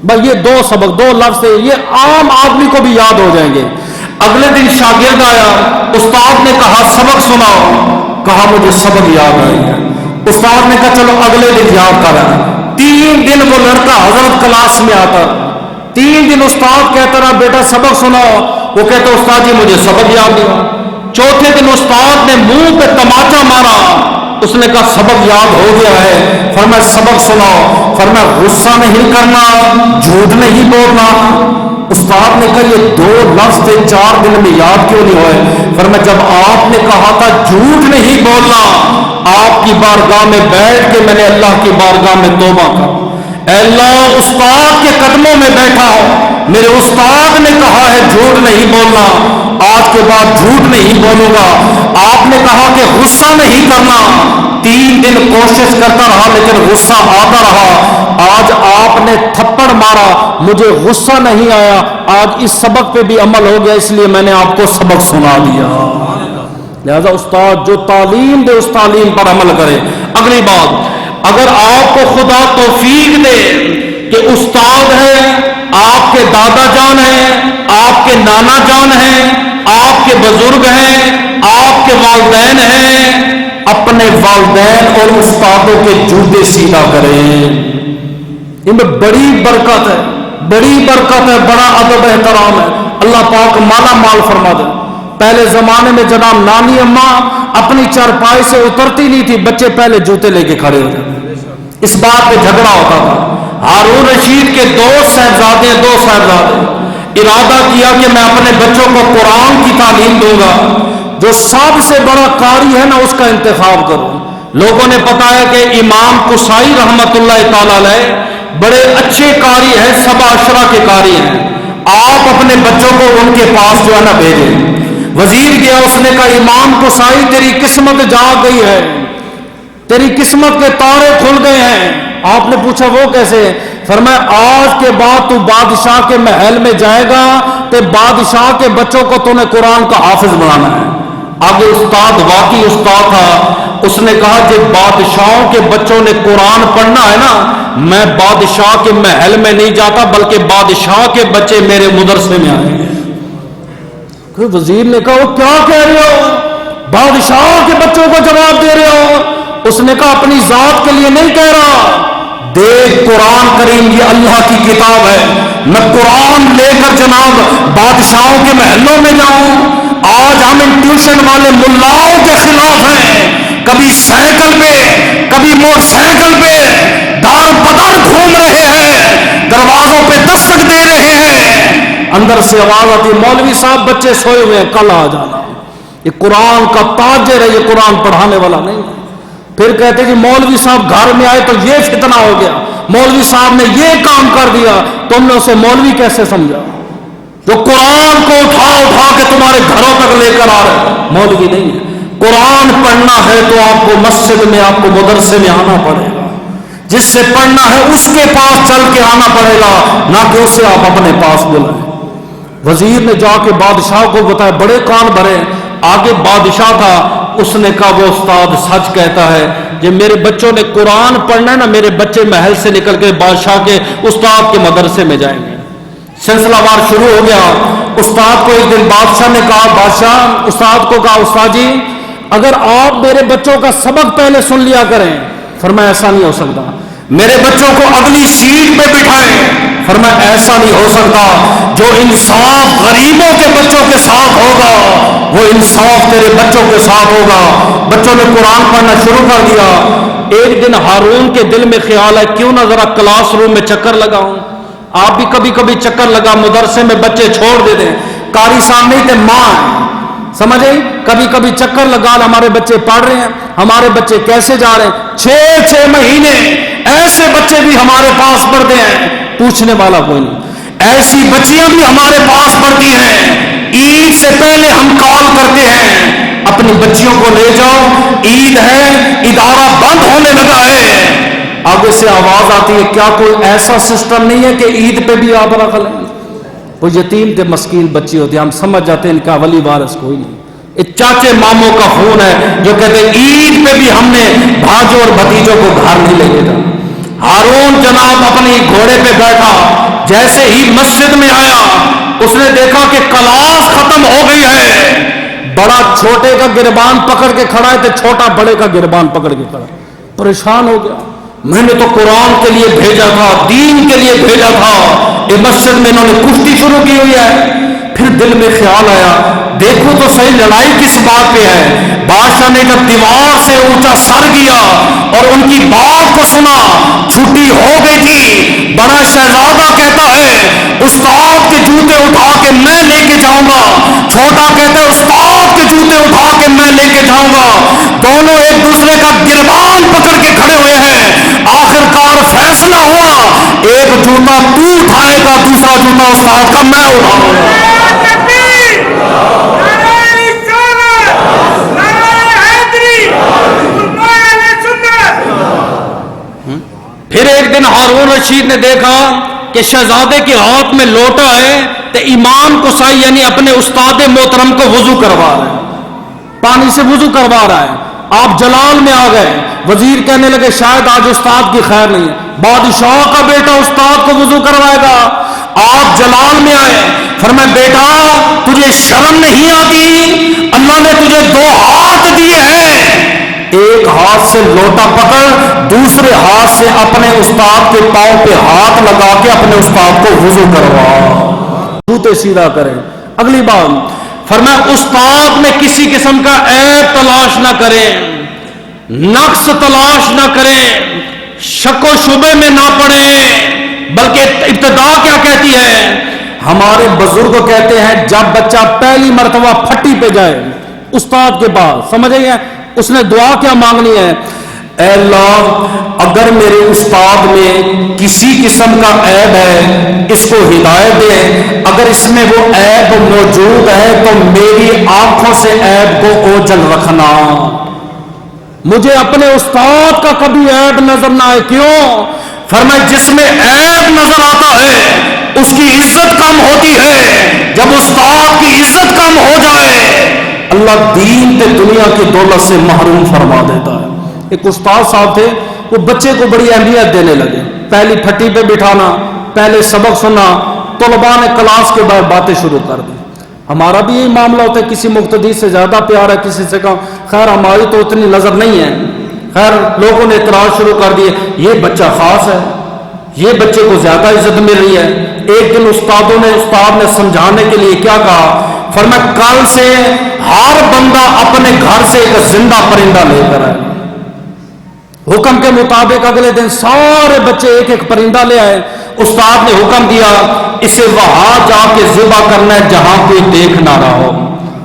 بس یہ 2 سبق، 2 لفظ یہ عام آدمی کو بھی یاد ہو جائیں گے۔ اگلے دن شاگرد آیا، استاد نے کہا سبق سناؤ، کہا مجھے سبق یاد آئی ہے۔ استاد نے کہا چلو اگلے دن یاد کرا۔ 3 دن وہ لڑکا حضرت کلاس میں آتا، 3 دن استاد کہتا رہا بیٹا سبق سناؤ، وہ کہتا استاد جی مجھے سبق یاد نہیں۔ 4تھے دن استاد نے منہ پہ تماچا مارا، اس نے کہا سبق یاد ہو گیا ہے۔ فرمایا سبق سناؤ، فرمایا غصہ نہیں کرنا، جھوٹ نہیں بولنا۔ استاد نے کہا یہ 2 لفظ تھے 4 دن میں یاد کیوں نہیں ہوئے؟ فرمایا جب آپ نے کہا تھا جھوٹ نہیں بولنا، آپ کی بارگاہ میں بیٹھ کے میں نے اللہ کی بارگاہ میں توبہ کر، اے اللہ استاد کے قدموں میں بیٹھا ہوں، میرے استاد نے کہا ہے جھوٹ نہیں بولنا، آج کے بعد جھوٹ نہیں بولوں گا۔ آپ نے کہا کہ غصہ نہیں کرنا، 3 دن کوشش کرتا رہا لیکن غصہ آتا رہا۔ آج آپ نے تھپڑ مارا، مجھے غصہ نہیں آیا، آج اس سبق پہ بھی عمل ہو گیا، اس لیے میں نے آپ کو سبق سنا دیا۔ لہذا استاد جو تعلیم دے اس تعلیم پر عمل کرے۔ اگلی بات، اگر آپ کو خدا توفیق دے کہ استاد ہے، آپ کے دادا جان ہیں، آپ کے نانا جان ہیں، آپ کے بزرگ ہیں، آپ کے والدین ہیں، اپنے والدین اور استادوں کے جوتے سیدھا کریں، ان میں بڑی برکت ہے، بڑی برکت ہے، بڑا ادب احترام ہے، اللہ پاک مالا مال فرما دے۔ پہلے زمانے میں جناب نانی اماں اپنی چارپائی سے اترتی نہیں تھی، بچے پہلے جوتے لے کے کھڑے ہو جاتے، اس بات پہ جھگڑا ہوتا تھا۔ ہارون رشید کے 2 صاحبزادے ارادہ کیا کہ میں اپنے بچوں کو قرآن کی تعلیم دوں گا، جو سب سے بڑا قاری ہے نا اس کا انتخاب کروں۔ لوگوں نے بتایا کہ امام قصائی رحمت اللہ تعالی علیہ بڑے اچھے قاری ہیں، 7 عشرہ کے قاری ہیں، آپ اپنے بچوں کو ان کے پاس جو ہے نا بھیجیں۔ وزیر گیا، اس نے کہا امام قصائی تیری قسمت جاگ گئی ہے، تیری قسمت کے تارے کھل گئے ہیں۔ آپ نے پوچھا وہ کیسے؟ فرمایا آج کے بعد تو بادشاہ کے محل میں جائے گا تو بادشاہ کے بچوں کو تو نے قرآن کا حافظ بنانا ہے۔ آگے استاد واقعی استاد تھا، اس نے کہا جب بادشاہوں کے بچوں نے قرآن پڑھنا ہے نا، میں بادشاہ کے محل میں نہیں جاتا بلکہ بادشاہ کے بچے میرے مدرسے میں آئیں گے۔ کوئی وزیر نے کہا وہ کیا کہہ رہے ہو، بادشاہ کے بچوں کو جواب دے رہے ہو؟ اس نے کہا اپنی ذات کے لیے نہیں کہہ رہا، دیکھ قرآن کریم یہ اللہ کی کتاب ہے، میں قرآن لے کر جناب بادشاہوں کے محلوں میں جاؤں؟ آج ہم ان ٹیوشن والے ملاؤں کے خلاف ہیں، کبھی سائیکل پہ کبھی موٹر سائیکل پہ دار بدر گھوم رہے ہیں، دروازوں پہ دستک دے رہے ہیں، اندر سے آواز آتی ہے مولوی صاحب بچے سوئے ہوئے ہیں کل آ جانا. یہ قرآن کا تاجر ہے, یہ قرآن پڑھانے والا نہیں ہے. پھر کہتے کہ مولوی صاحب گھر میں آئے تو یہ فتنہ ہو گیا, مولوی صاحب نے یہ کام کر دیا, تم نے اسے مولوی کیسے سمجھا؟ جو قرآن کو اٹھا اٹھا کے تمہارے گھروں تک لے کر آ رہے, مولوی نہیں ہے. قرآن پڑھنا ہے تو آپ کو مسجد میں, آپ کو مدرسے میں آنا پڑے گا. جس سے پڑھنا ہے اس کے پاس چل کے آنا پڑے گا, نہ کہ اسے آپ اپنے پاس بلائیں. وزیر نے جا کے بادشاہ کو بتایا, بڑے کان بھرے. آگے بادشاہ تھا, اس نے کہا وہ استاد سچ کہتا ہے, یہ میرے بچوں نے قرآن پڑھنا ہے نا, میرے بچے محل سے نکل کے بادشاہ کے استاد کے مدرسے میں جائیں گے. سلسلہ وار شروع ہو گیا. استاد کو ایک دن بادشاہ نے کہا, بادشاہ استاد کو کہا, استاد جی اگر آپ میرے بچوں کا سبق پہلے سن لیا کریں. فرمایا ایسا نہیں ہو سکتا. میرے بچوں کو اگلی سیٹ پہ بٹھائیں. فرمایا ایسا نہیں ہو سکتا. جو انصاف غریبوں کے بچوں کے ساتھ ہوگا وہ انصاف تیرے بچوں کے ساتھ ہوگا. بچوں نے قرآن پڑھنا شروع کر دیا. ایک دن ہارون کے دل میں خیال ہے کیوں نہ ذرا کلاس روم میں چکر لگاؤں. آپ بھی کبھی کبھی چکر لگا, مدرسے میں بچے چھوڑ دیتے, قاری صاحب نہیں تھے, ماں سمجھے, کبھی کبھی چکر لگا, ہمارے بچے پڑھ رہے ہیں, ہمارے بچے کیسے جا رہے ہیں. 6 مہینے ایسے بچے بھی ہمارے پاس پڑھتے ہیں, پوچھنے والا کوئی نہیں. ایسی بچیاں بھی ہمارے پاس پڑھتی ہیں. عید سے پہلے ہم کال کرتے ہیں, اپنی بچیوں کو لے جاؤ, عید ہے, ادارہ بند ہونے لگا ہے. آگے سے آواز آتی ہے کیا کوئی ایسا سسٹم نہیں ہے کہ عید پہ بھی آپ رکھ لیں. وہ یتیم تھے, مسکین بچی ہوتی, ہم سمجھ جاتے ہیں ان کا ولی وارث کوئی نہیں. یہ چاچے ماموں کا خون ہے جو کہتے ہیں عید پہ بھی ہم نے بھاجوں اور بھتیجوں کو گھر نہیں لے گئے. ہارون جناب اپنی گھوڑے پہ بیٹھا, جیسے ہی مسجد میں آیا اس نے دیکھا کہ کلاس ختم ہو گئی ہے. بڑا چھوٹے کا گربان پکڑ کے کھڑا ہے تو چھوٹا بڑے کا گربان پکڑ کے کھڑا. پریشان ہو گیا, میں نے تو قرآن کے لیے بھیجا تھا, دین کے لیے بھیجا تھا, یہ مسجد میں انہوں نے کشتی شروع کی ہوئی ہے. پھر دل میں خیال آیا دیکھو تو صحیح لڑائی کس بات پہ ہے. بادشاہ نے جب دیوار سے اونچا سر کیا اور ان کی بات کو سنا, چھٹی ہو گئی تھی. بڑا شہزادہ کہتا ہے استاد کے جوتے اٹھا کے میں لے کے جاؤں گا, چھوٹا کہتا ہے استاد کے جوتے اٹھا کے میں لے کے جاؤں گا. دونوں ایک دوسرے کا گربان پکڑ کے کھڑے ہوئے ہیں. آخرکار فیصلہ ہوا, ایک جوتا تو اٹھائے گا, دوسرا جوتا استاد کا میں اٹھاؤں گا. پھر ایک دن ہارون رشید نے دیکھا کہ شہزادے کے ہاتھ میں لوٹا ہے تو امام قصائی یعنی اپنے استاد محترم کو وضو کروا رہا ہے, پانی سے وضو کروا رہا ہے. آپ جلال میں آ گئے. وزیر کہنے لگے شاید آج استاد کی خیر نہیں ہے. بادشاہ کا بیٹا استاد کو وضو کروائے گا. آپ جلال میں آئے, فرمایا بیٹا تجھے شرم نہیں آتی؟ اللہ نے تجھے 2 ہاتھ دیے ہیں, ایک ہاتھ سے لوٹا پکڑ, دوسرے ہاتھ سے اپنے استاد کے پاؤں پہ ہاتھ لگا کے اپنے استاد کو وضو کروا, جوتے سیدھا کریں. اگلی بات فرمایا استاد میں کسی قسم کا عیب تلاش نہ کریں, نقص تلاش نہ کریں, شک و شبے میں نہ پڑیں. بلکہ ابتدا کیا کہتی ہے, ہمارے بزرگ کہتے ہیں جب بچہ پہلی مرتبہ پھٹی پہ جائے استاد کے پاس, سمجھے اس نے دعا کیا مانگنی ہے, اے اللہ اگر میرے استاد میں کسی قسم کا عیب ہے اس کو ہدایت دے, اگر اس میں وہ عیب موجود ہے تو میری آنکھوں سے عیب کو اوجھل رکھنا, مجھے اپنے استاد کا کبھی عیب نظر نہ آئے. کیوں؟ فرمایا جس میں عیب نظر آتا ہے اس کی عزت کم ہوتی ہے. جب استاد کی عزت کم ہو جائے اللہ دین تے دنیا کی دولت سے محروم فرما دیتا ہے. ایک استاد صاحب تھے, وہ بچے کو بڑی اہمیت دینے لگے. پہلی پھٹی پہ بٹھانا, پہلے سبق سننا, طلباء نے کلاس کے بعد باتیں شروع کر دی. ہمارا بھی یہی معاملہ ہوتا ہے, کسی مقتدی سے زیادہ پیار ہے, کسی سے کم. خیر ہماری تو اتنی نظر نہیں ہے. خیر لوگوں نے اعتراض شروع کر دیے, یہ بچہ خاص ہے, یہ بچے کو زیادہ عزت مل رہی ہے. ایک دن استاد نے سمجھانے کے لیے کیا کہا, فرمایا کل سے ہر بندہ اپنے گھر سے ایک زندہ پرندہ لے کر آئے. حکم کے مطابق اگلے دن سارے بچے ایک ایک پرندہ لے آئے. استاد نے حکم دیا اسے وہاں جا کے ذبح کرنا ہے جہاں کوئی دیکھ نہ رہا ہو.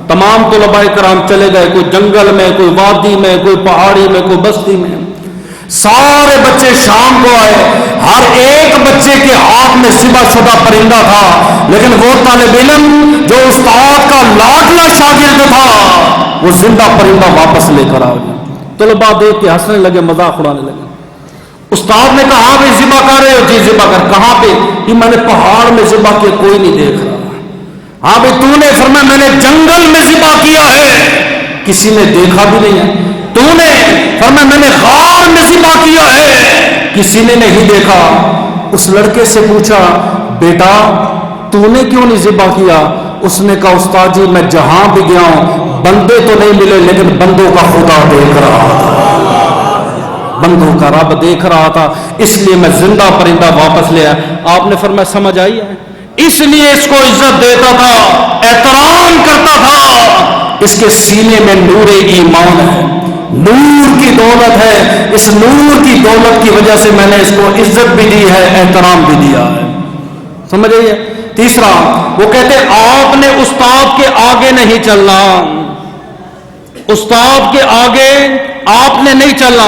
تمام طلباء کرام چلے گئے, کوئی جنگل میں, کوئی وادی میں, کوئی پہاڑی میں, کوئی بستی میں. سارے بچے شام کو آئے. ہر ایک بچے کے ہاتھ میں ذبح شدہ پرندہ تھا, لیکن وہ طالب علم جو استاد کا لاڈلا شاگرد تھا وہ زندہ پرندہ واپس لے کر آ گیا. طلباء دیکھ کے ہنسنے لگے, مذاق اڑانے لگے. استاد نے کہا ہاں بھائی ذبح کر رہے ہو؟ جی ذبح کر. کہاں پہ؟ یہ میں نے پہاڑ میں ذبح کیا, کوئی نہیں دیکھ رہا. ہاں بھائی تو نے؟ فرمایا میں نے جنگل میں ذبح کیا ہے, کسی نے دیکھا بھی نہیں ہے. تو نے؟ فرمایا میں نے غار میں ذبح کیا ہے, کسی نے نہیں دیکھا. اس لڑکے سے پوچھا بیٹا تو نے کیوں نہیں ذبح کیا؟ اس نے کہا استاد جی میں جہاں بھی گیا ہوں بندے تو نہیں ملے, لیکن بندوں کا خدا دیکھ رہا تھا, بندوں کا رب دیکھ رہا تھا, اس لیے میں زندہ پرندہ واپس لے آیا. آپ نے فرمایا سمجھ آئی ہے؟ اس لیے اس کو عزت دیتا تھا, احترام کرتا تھا. اس کے سینے میں نور ایمان ہے, نور کی دولت ہے. اس نور کی دولت کی وجہ سے میں نے اس کو عزت بھی دی ہے, احترام بھی دیا ہے. سمجھ آئیے؟ تیسرا وہ کہتے آپ نے استاد کے آگے نہیں چلنا, استاد کے آگے آپ نے نہیں چلنا.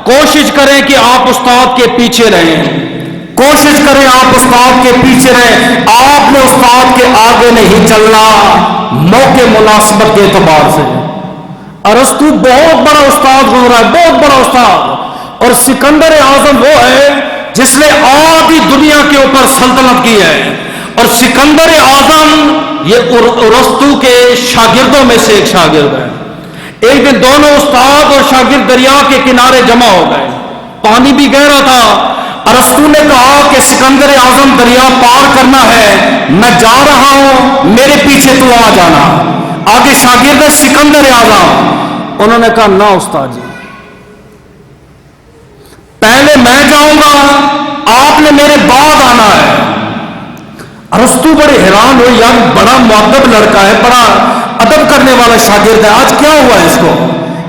کوشش کریں کہ آپ استاد کے پیچھے رہیں, کوشش کریں آپ استاد کے پیچھے رہیں. آپ نے استاد کے آگے نہیں چلنا موقع مناسبت کے اعتبار سے. ارسطو بہت بڑا استاد گزرا ہے, بہت بڑا استاد, اور سکندر اعظم وہ ہے جس نے آدھی دنیا کے اوپر سلطنت کی ہے. اور سکندر اعظم یہ ارسطو کے شاگردوں میں سے ایک شاگرد ہے. ایک دن دونوں استاد اور شاگرد دریا کے کنارے جمع ہو گئے, پانی بھی گہرا تھا. ارسطو نے کہا کہ سکندر اعظم دریا پار کرنا ہے, میں جا رہا ہوں, میرے پیچھے تو آ جانا. آگے شاگرد سکندر اعظم, انہوں نے کہا نہ استاد جی پہلے میں جاؤں گا, آپ نے میرے بعد آنا ہے. ارسطو بڑے حیران ہوئے, یار بڑا مؤدب لڑکا ہے, بڑا ادب کرنے والا شاگرد ہے, آج کیا ہوا ہے اس کو؟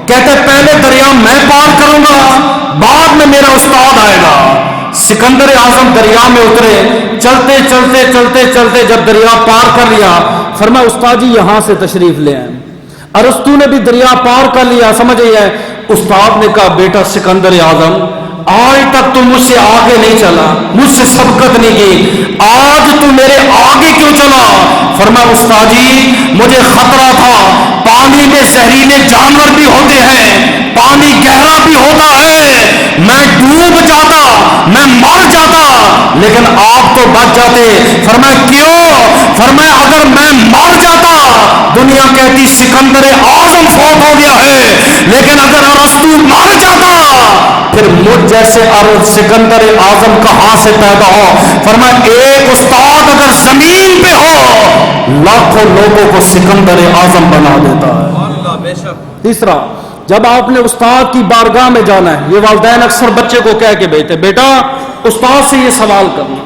کہتے پہلے دریا میں پار کروں گا, بعد میں میرا استاد آئے گا. سکندر اعظم دریا میں اترے, چلتے چلتے چلتے چلتے جب دریا پار کر لیا فرمایا استاد جی یہاں سے تشریف لے آئے. ارسطو نے بھی دریا پار کر لیا, سمجھ آئیے. استاد نے کہا بیٹا سکندر اعظم آج تک تو مجھ سے آگے نہیں چلا, مجھ سے سبقت نہیں کی, آج تو میرے آگے کیوں چلا؟ فرمایا استاد جی مجھے خطرہ تھا, پانی میں زہریلے جانور بھی ہوتے ہیں, پانی گہرا بھی ہوتا ہے, میں ڈوب جاتا, میں مر جاتا, لیکن آپ تو بچ جاتے. فرمایا کیوں؟ فرمایا اگر میں مر جاتا دنیا کہتی سکندر اعظم فوت ہو گیا ہے, لیکن اگر ارسطو مر جاتا پھر مجھ جیسے سکندر اعظم کہاں سے پیدا ہو. فرمایا ایک استاد اگر زمین پہ ہو لاکھوں لوگوں کو سکندر اعظم بنا دیتا ہے. تیسرا جب آپ نے استاد کی بارگاہ میں جانا ہے, یہ والدین اکثر بچے کو کہہ کے بھیجتے بیٹا استاد سے یہ سوال کرنا,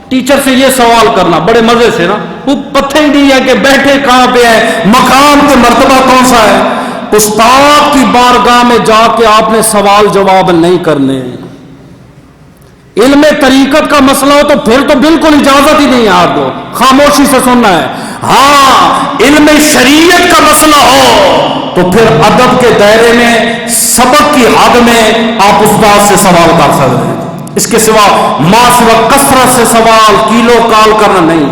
ٹیچر سے یہ سوال کرنا, بڑے مزے سے نا, وہ پتہ ہی نہیں ہے کہ بیٹھے کہاں پہ ہے, مقام کے مرتبہ کون سا ہے. استاد کی بارگاہ میں جا کے آپ نے سوال جواب نہیں کرنے. علم طریقت کا مسئلہ ہو تو پھر تو بالکل اجازت ہی نہیں ہے آپ کو, خاموشی سے سننا ہے. ہاں علم شریعت کا مسئلہ ہو تو پھر ادب کے دائرے میں سبق کی حد میں آپ استاد سے سوال کر سکتے ہیں. اس کے سوا ما سوا کثرت سے سوال کیلو کال کرنا نہیں.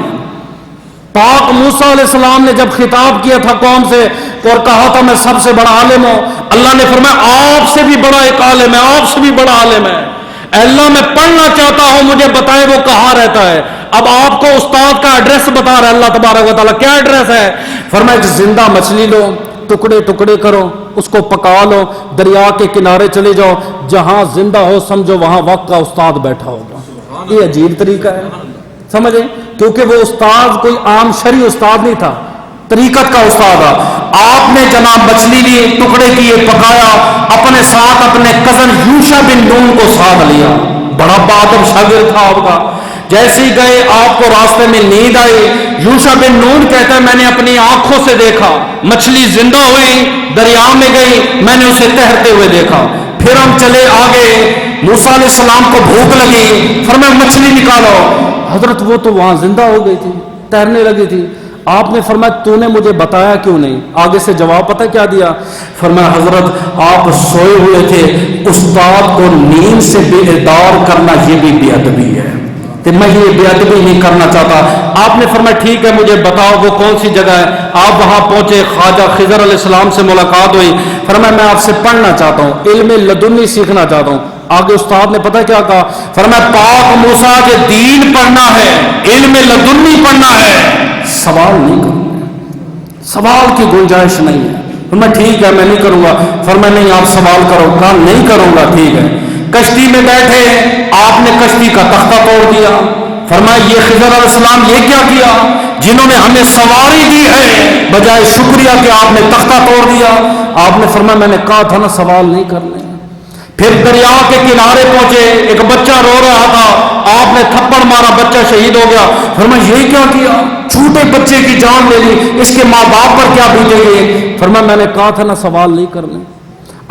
پاک موسیٰ علیہ السلام نے جب خطاب کیا تھا قوم سے اور کہا تھا میں سب سے بڑا عالم ہوں, اللہ نے فرمایا آپ سے بھی بڑا ایک عالم ہے, آپ سے بھی بڑا عالم ہے. اللہ میں پڑھنا چاہتا ہوں, مجھے بتائے وہ کہاں رہتا ہے. اب آپ کو استاد کا ایڈریس بتا رہا ہے اللہ تبارک و تعالیٰ. کیا ایڈریس ہے؟ فرمایا ایک زندہ مچھلی لو, ٹکڑے ٹکڑے کرو, اس کو پکا لو, دریا کے کنارے چلے جاؤ, جہاں زندہ ہو سمجھو وہاں وقت کا استاد بیٹھا ہوگا. یہ عجیب طریقہ ہے, سمجھیں, کیونکہ وہ استاد کوئی عام شرعی استاد نہیں تھا, طریقت کا استاد تھا. آپ نے جناب مچھلی لی, ٹکڑے کیے, پکایا, اپنے ساتھ اپنے کزن یوشع بن نون کو ساتھ لیا, بڑا بہادر شاگرد تھا آپ کا. جیسے ہی گئے آپ کو راستے میں نیند آئی. یوشع بن نون کہتا ہے میں نے اپنی آنکھوں سے دیکھا مچھلی زندہ ہوئی, دریا میں گئی, میں نے اسے تیرتے ہوئے دیکھا. پھر ہم چلے آگے, موسیٰ علیہ السلام کو بھوک لگی، فرمایا مچھلی نکالو، حضرت وہ تو وہاں زندہ ہو گئی تھی، تیرنے لگی تھی. آپ نے فرمایا تو نے مجھے بتایا کیوں نہیں؟ آگے سے جواب پتہ کیا دیا؟ فرمایا حضرت آپ سوئے ہوئے تھے، استاد کو نیند سے بیدار کرنا یہ بھی بے ادبی ہے، تو میں یہ بے ادبی نہیں کرنا چاہتا. آپ نے فرمایا ٹھیک ہے مجھے بتاؤ وہ کون سی جگہ ہے. آپ وہاں پہنچے، خواجہ خضر علیہ السلام سے ملاقات ہوئی. فرمایا میں آپ سے پڑھنا چاہتا ہوں، علم لدنی سیکھنا چاہتا ہوں. آگے استاد نے پتہ کیا کہا؟ فرمایا پاک موسیٰ کے دین پڑھنا ہے، علم لدنی پڑھنا ہے، سوال نہیں کروں، سوال کی گنجائش نہیں ہے. فرمایا ٹھیک ہے میں نہیں کروں گا. فرمایا نہیں آپ سوال کرو. کہا نہیں کروں گا. ٹھیک ہے. کشتی میں بیٹھے، آپ نے کشتی کا تختہ توڑ دیا. فرمایا یہ خضر علیہ السلام یہ کیا کیا؟ جنہوں نے ہمیں سواری دی ہے بجائے شکریہ کہ آپ نے تختہ توڑ دیا. آپ نے فرمایا میں نے کہا تھا نا سوال نہیں کرنے. پھر دریا کے کنارے پہنچے، ایک بچہ رو رہا تھا، آپ نے تھپڑ مارا، بچہ شہید ہو گیا. فرمایا یہ کیا کیا؟ چھوٹے بچے کی جان لے لی، اس کے ماں باپ پر کیا بیتے گی؟ فرمایا میں نے کہا تھا نا سوال نہیں کرنے.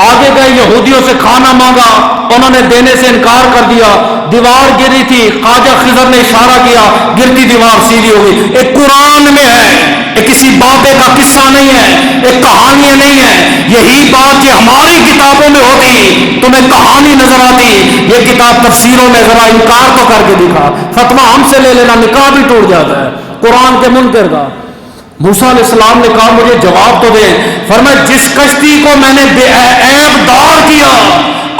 آگے گئے، یہودیوں سے کھانا مانگا، انہوں نے دینے سے انکار کر دیا. دیوار گری تھی، خواجہ خضر نے اشارہ کیا، گرتی دیوار سیدھی ہو گئی. ایک قرآن میں ہے، ایک کسی بابے کا قصہ نہیں ہے، ایک کہانی نہیں ہے. یہی بات جو ہماری کتابوں میں ہوتی تمہیں کہانی نظر آتی، یہ کتاب تفسیروں میں ذرا انکار تو کر کے دکھا. فتویٰ ہم سے لے لینا، نکاح بھی ٹوٹ جاتا ہے قرآن کے منکر کا. موسیٰ علیہ السلام نے کہا مجھے جواب تو دیں. فرمایا جس کشتی کو میں نے بے عیب دار کیا،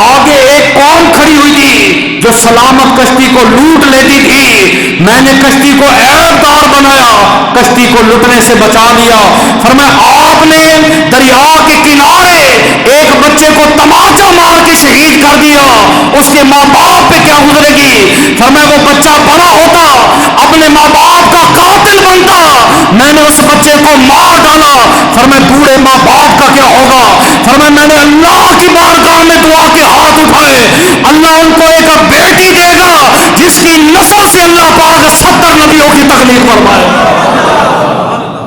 آگے ایک قوم کھڑی ہوئی تھی جو سلامت کشتی کو لوٹ لیتی تھی، میں نے کشتی کو عیب دار بنایا، کشتی کو لٹنے سے بچا لیا. فرمایا آپ نے دریا کے کنارے ایک بچے کو تماچا مار کے شہید کر دیا، اس کے ماں باپ پہ کیا گزرے گی؟ فرمایا وہ بچہ بڑا ہوتا اپنے ماں باپ کا قاتل بنتا، میں نے اس بچے کو مار ڈالا. فرمایا بوڑھے ماں باپ کا کیا ہوگا؟ فرمایا میں نے اللہ کی بارگاہ میں دعا کے ہاتھ اٹھائے، اللہ ان کو ایک بیٹی دے گا جس کی نسل سے اللہ پاک 70 نبیوں کی تخلیق فرمائے.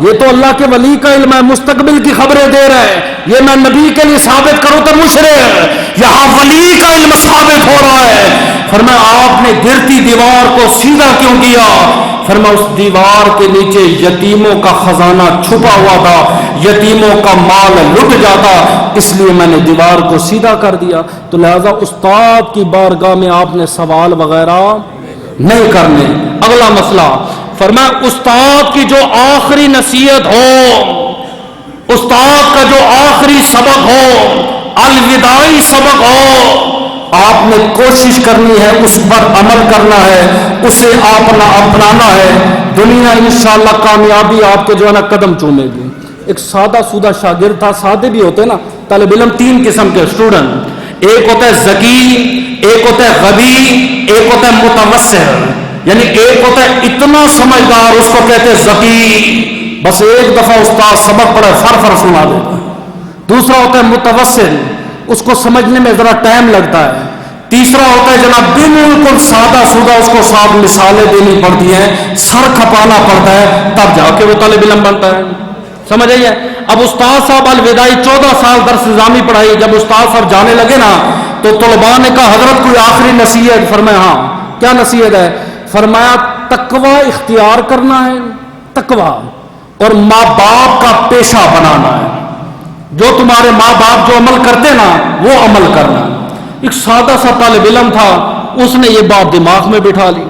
یہ تو اللہ کے ولی کا علم ہے، مستقبل کی خبریں دے رہا ہے. یہ میں نبی کے لیے ثابت کروں تو مشرک، یہاں ولی کا علم ثابت ہو رہا ہے. فرمایا آپ نے گرتی دیوار کو سیدھا کیوں کیا؟ فرمایا اس دیوار کے نیچے یتیموں کا خزانہ چھپا ہوا تھا، یتیموں کا مال لٹ جاتا، اس لیے میں نے دیوار کو سیدھا کر دیا. تو لہذا استاد کی بارگاہ میں آپ نے سوال وغیرہ نہیں کرنے. اگلا مسئلہ، فرمایا استاد کی جو آخری نصیحت ہو، استاد کا جو آخری سبق ہو، الوداعی سبق ہو، آپ نے کوشش کرنی ہے، اس پر عمل کرنا ہے، اسے آپ اپنانا ہے. دنیا انشاءاللہ کامیابی آپ کے جو ہے نا قدم چومے گی. ایک سادہ سودہ شاگرد تھا، سادے بھی ہوتے نا طالب علم، 3 قسم کے اسٹوڈنٹ، ایک ہوتا ہے ذکی، ایک ہوتا ہے غبی، ایک ہوتا ہے متوسط. یعنی ایک ہوتا ہے اتنا سمجھدار، اس کو کہتے ہیں ذکی، بس ایک دفعہ استاد سبق پڑھے فر سنا دیتا. دوسرا ہوتا ہے متوسط، اس کو سمجھنے میں ذرا ٹائم لگتا ہے. تیسرا ہوتا ہے جناب بالکل سادہ سودہ، اس کو ساتھ مثالیں دینی پڑتی ہیں، سر کھپانا پڑتا ہے، تب جا کے وہ طالب علم بنتا ہے. سمجھ آئیے؟ اب استاد صاحب الوداعی 14 سال درس نظامی پڑھائی. جب استاد صاحب جانے لگے نا تو طلباء نے کہا حضرت کوئی آخری نصیحت؟ فرمایا ہاں. کیا نصیحت ہے؟ فرمایا تقوی اختیار کرنا ہے، تقوی، اور ماں باپ کا پیشہ بنانا ہے. جو تمہارے ماں باپ جو عمل کرتے نا وہ عمل کرنا. ایک سادہ سا طالب علم تھا، اس نے یہ بات دماغ میں بٹھا لی.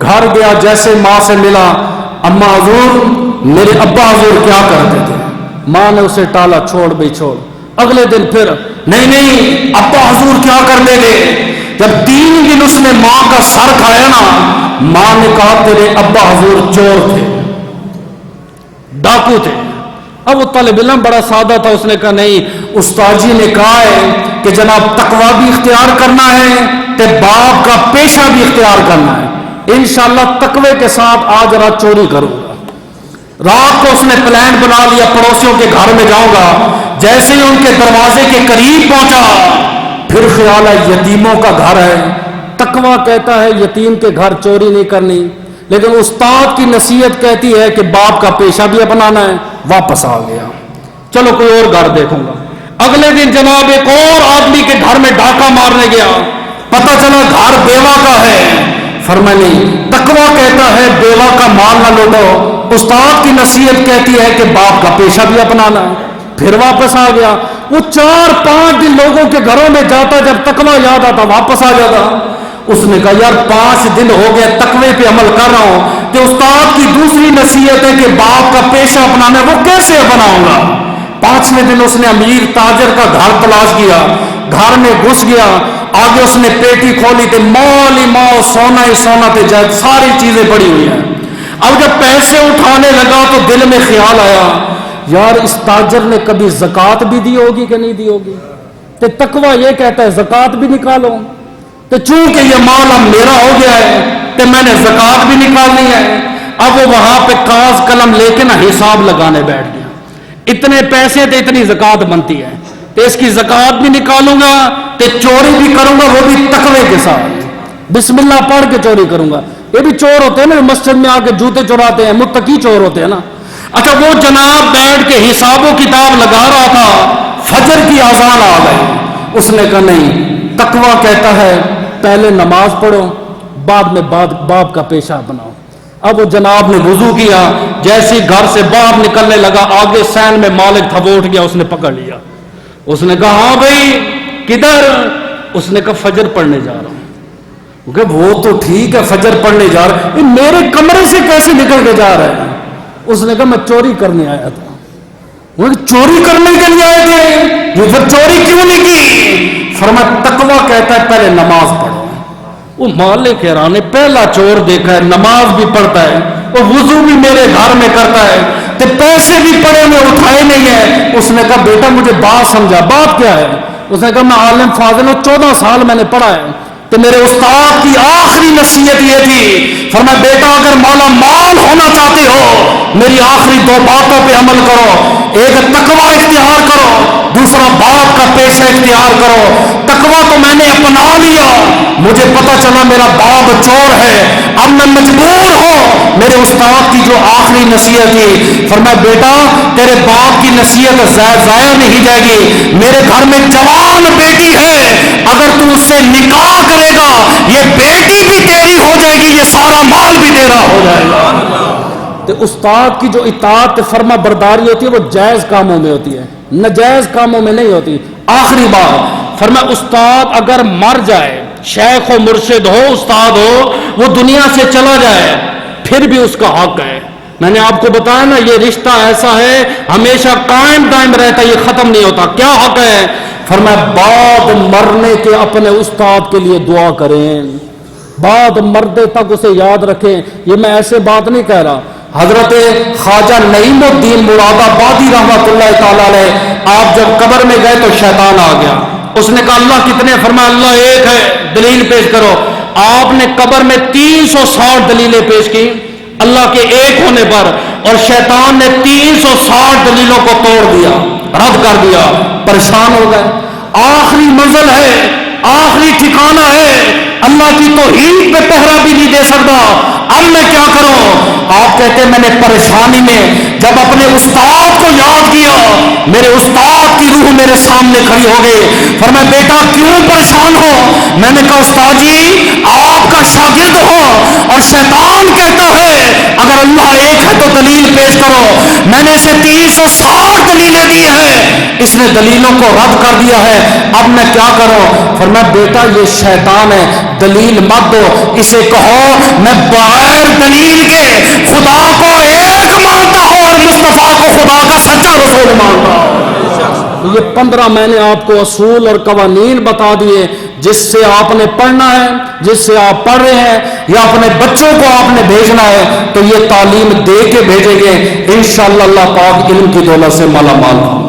گھر گیا، جیسے ماں سے ملا، اماں حضور میرے ابا حضور کیا کرتے تھے؟ ماں نے اسے ٹالا، چھوڑ بھائی چھوڑ. اگلے دن پھر نہیں ابا حضور کیا کرتے تھے؟ جب 3 دن اس نے ماں کا سر کھایا نا، ماں نے کہا تیرے ابا حضور چور تھے، ڈاکو تھے. اب وہ طالب علم بڑا سادہ تھا، اس نے کہا نہیں استاد جی نے کہا ہے کہ جناب تقوی بھی اختیار کرنا ہے تے باپ کا پیشہ بھی اختیار کرنا ہے. انشاءاللہ تقوی کے ساتھ آج رات چوری کروں گا. رات کو اس نے پلان بنا لیا، پڑوسیوں کے گھر میں جاؤں گا. جیسے ہی ان کے دروازے کے قریب پہنچا، پھر خیال ہے یتیموں کا گھر ہے. تقوی کہتا ہے یتیم کے گھر چوری نہیں کرنی، لیکن استاد کی نصیحت کہتی ہے کہ باپ کا پیشہ بھی اپنانا ہے. واپس آ گیا، چلو کوئی اور گھر دیکھوں گا. اگلے دن جناب ایک اور آدمی کے گھر میں ڈاکہ مارنے گیا. پتہ چلا گھر بیوہ کا ہے، فرمایا نہیں، تقویٰ کہتا ہے بیوہ کا مال نہ لوٹو، استاد کی نصیحت کہتی ہے کہ باپ کا پیشہ بھی اپنانا ہے۔ پھر واپس آ گیا، وہ 4-5 دن لوگوں کے گھروں میں جاتا، جب تقویٰ یاد آتا واپس آ جاتا۔ اس نے کہا یار 5 دن ہو گئے تقوی پہ عمل کر رہا ہوں، کہ استاد کی دوسری نصیحت ہے کہ باپ کا پیشہ اپنانا ہے، وہ کیسے اپناؤں گا؟ 5ویں دن اس نے امیر تاجر کا گھر تلاش کیا، گھر میں گھس گیا، آگے اس نے پیٹی کھولی تھی، مال ہی مال، سونا ہی سونا تھے، ساری چیزیں پڑی ہوئی ہیں۔ اب جب پیسے اٹھانے لگا تو دل میں خیال آیا یار اس تاجر نے کبھی زکوٰۃ بھی دی ہوگی کہ نہیں دی ہوگی؟ تو تقویٰ یہ کہتا ہے زکوٰۃ بھی نکالو، تو چونکہ یہ مال اب میرا ہو گیا ہے تو میں نے زکوٰۃ بھی نکالنی ہے۔ اب وہ وہاں پہ کاغذ قلم لے کے نا حساب لگانے بیٹھ گیا، اتنے پیسے تو اتنی زکوٰۃ بنتی ہے، تو اس کی زکوٰۃ بھی نکالوں گا، تو چوری بھی کروں گا، وہ بھی تقوی کے ساتھ، بسم اللہ پڑھ کے چوری کروں گا۔ یہ بھی چور ہوتے ہیں نا مسجد میں آ کے جوتے چوراتے ہیں، متقی چور ہوتے ہیں نا۔ اچھا وہ جناب بیٹھ کے حساب و کتاب لگا رہا تھا، فجر کی اذان آ گئی، اس نے کہا نہیں، تقویٰ کہتا ہے پہلے نماز پڑھو، بعد میں باپ کا پیشہ بناؤ۔ اب وہ جناب نے وضو کیا، جیسے گھر سے باہر نکلنے لگا، آگے سین میں مالک تھا، وہ اٹھ گیا، اس نے پکڑ لیا۔ اس نے کہا ہاں بھائی کدھر؟ اس نے کہا فجر پڑھنے جا رہا ہوں۔ کہ وہ تو ٹھیک ہے فجر پڑھنے جا رہا ہے، میرے کمرے سے کیسے نکل کے جا رہا ہے؟ اس نے کہا میں چوری کرنے آیا تھا۔ وہ چوری کرنے کے لیے آئے تھے، یہ پھر چوری کیوں نہیں کی؟ فرمایا تقویٰ کہتا ہے پہلے نماز پڑھو۔ وہ مالک حیران ہے، پہلا چور دیکھا ہے، نماز بھی پڑھتا ہے، اور وضو بھی میرے گھر میں کرتا ہے، تو پیسے بھی پڑے میں اٹھائے نہیں ہے۔ اس نے کہا بیٹا مجھے بات سمجھا، بات کیا ہے؟ اس نے کہا میں عالم فاضل ہوں، 14 سال میں نے پڑھا ہے، تو میرے استاد کی آخری نصیحت یہ تھی، فرمایا بیٹا اگر مالا مال ہونا چاہتے ہو میری آخری 2 باتوں پہ عمل کرو، ایک تقویٰ اختیار کرو، دوسرا باپ کا پیشہ اختیار کرو۔ تقویٰ تو میں نے اپنا لیا، مجھے پتا چلا میرا باپ چور ہے، اب میں مجبور ہوں، میرے استاد کی جو آخری نصیحت تھی، فرمایا بیٹا تیرے باپ کی نصیحت ضائع نہیں جائے گی، میرے گھر میں جوان بیٹی ہے، اگر تو اس سے نکاح کرے گا یہ بیٹی بھی تیری ہو جائے گی، یہ سارا مال بھی تیرا ہو جائے گا۔ تو استاد کی جو اطاعت فرما برداری ہوتی ہے وہ جائز کاموں میں ہوتی ہے، ناجائز کاموں میں نہیں ہوتی۔ آخری بات فرمایا استاد اگر مر جائے، شیخ و مرشد ہو، استاد ہو، وہ دنیا سے چلا جائے، پھر بھی اس کا حق ہے۔ میں نے آپ کو بتایا نا یہ رشتہ ایسا ہے ہمیشہ قائم دائم رہتا ہے، یہ ختم نہیں ہوتا۔ کیا حق ہے؟ فرمایا بعد مرنے کے اپنے استاد کے لیے دعا کریں، بعد مردے تک اسے یاد رکھیں۔ یہ میں ایسے بات نہیں کہہ رہا، حضرت خواجہ نعیم الدین مراد آبادی رحمۃ اللہ تعالی علیہ آپ جب قبر میں گئے تو شیطان آ گیا، اس نے کہا اللہ کتنے؟ فرمایا اللہ ایک ہے، دلیل پیش کرو۔ آپ نے قبر میں 360 دلیلیں پیش کی اللہ کے ایک ہونے پر، اور شیطان نے 360 دلیلوں کو توڑ دیا، رد کر دیا، پریشان ہو گئے۔ آخری منزل ہے، آخری ٹھکانہ ہے، اللہ کی توحید پہ پہرا بھی نہیں دے سکتا، اب میں کیا کروں؟ آپ کہتے ہیں میں نے پریشانی میں جب اپنے استاد کو یاد کیا، میرے استاد کی روح میرے سامنے کھڑی ہو گئی۔ فرمایا بیٹا کیوں پریشان ہو؟ میں نے کہا استاد جی آپ کا شاگرد ہو اور شیطان کہتا ہے اگر اللہ ایک ہے تو دلیل پیش کرو، میں نے اسے 360 دلیلیں دی ہیں، اس نے دلیلوں کو رد کر دیا ہے، اب میں کیا کروں؟ فرمایا بیٹا یہ شیطان ہے، دلیل مت دو، اسے کہو میں بغیر دلیل کے خدا کو ایک مانتا ہوں اور مصطفیٰ کو خدا کا سچا رسول مانتا ہوں۔ یہ 15 میں نے آپ کو اصول اور قوانین بتا دیے، جس سے آپ نے پڑھنا ہے، جس سے آپ پڑھ رہے ہیں یا اپنے بچوں کو آپ نے بھیجنا ہے تو یہ تعلیم دے کے بھیجیں گے، انشاءاللہ اللہ پاک علم کی دولت سے مالا مال۔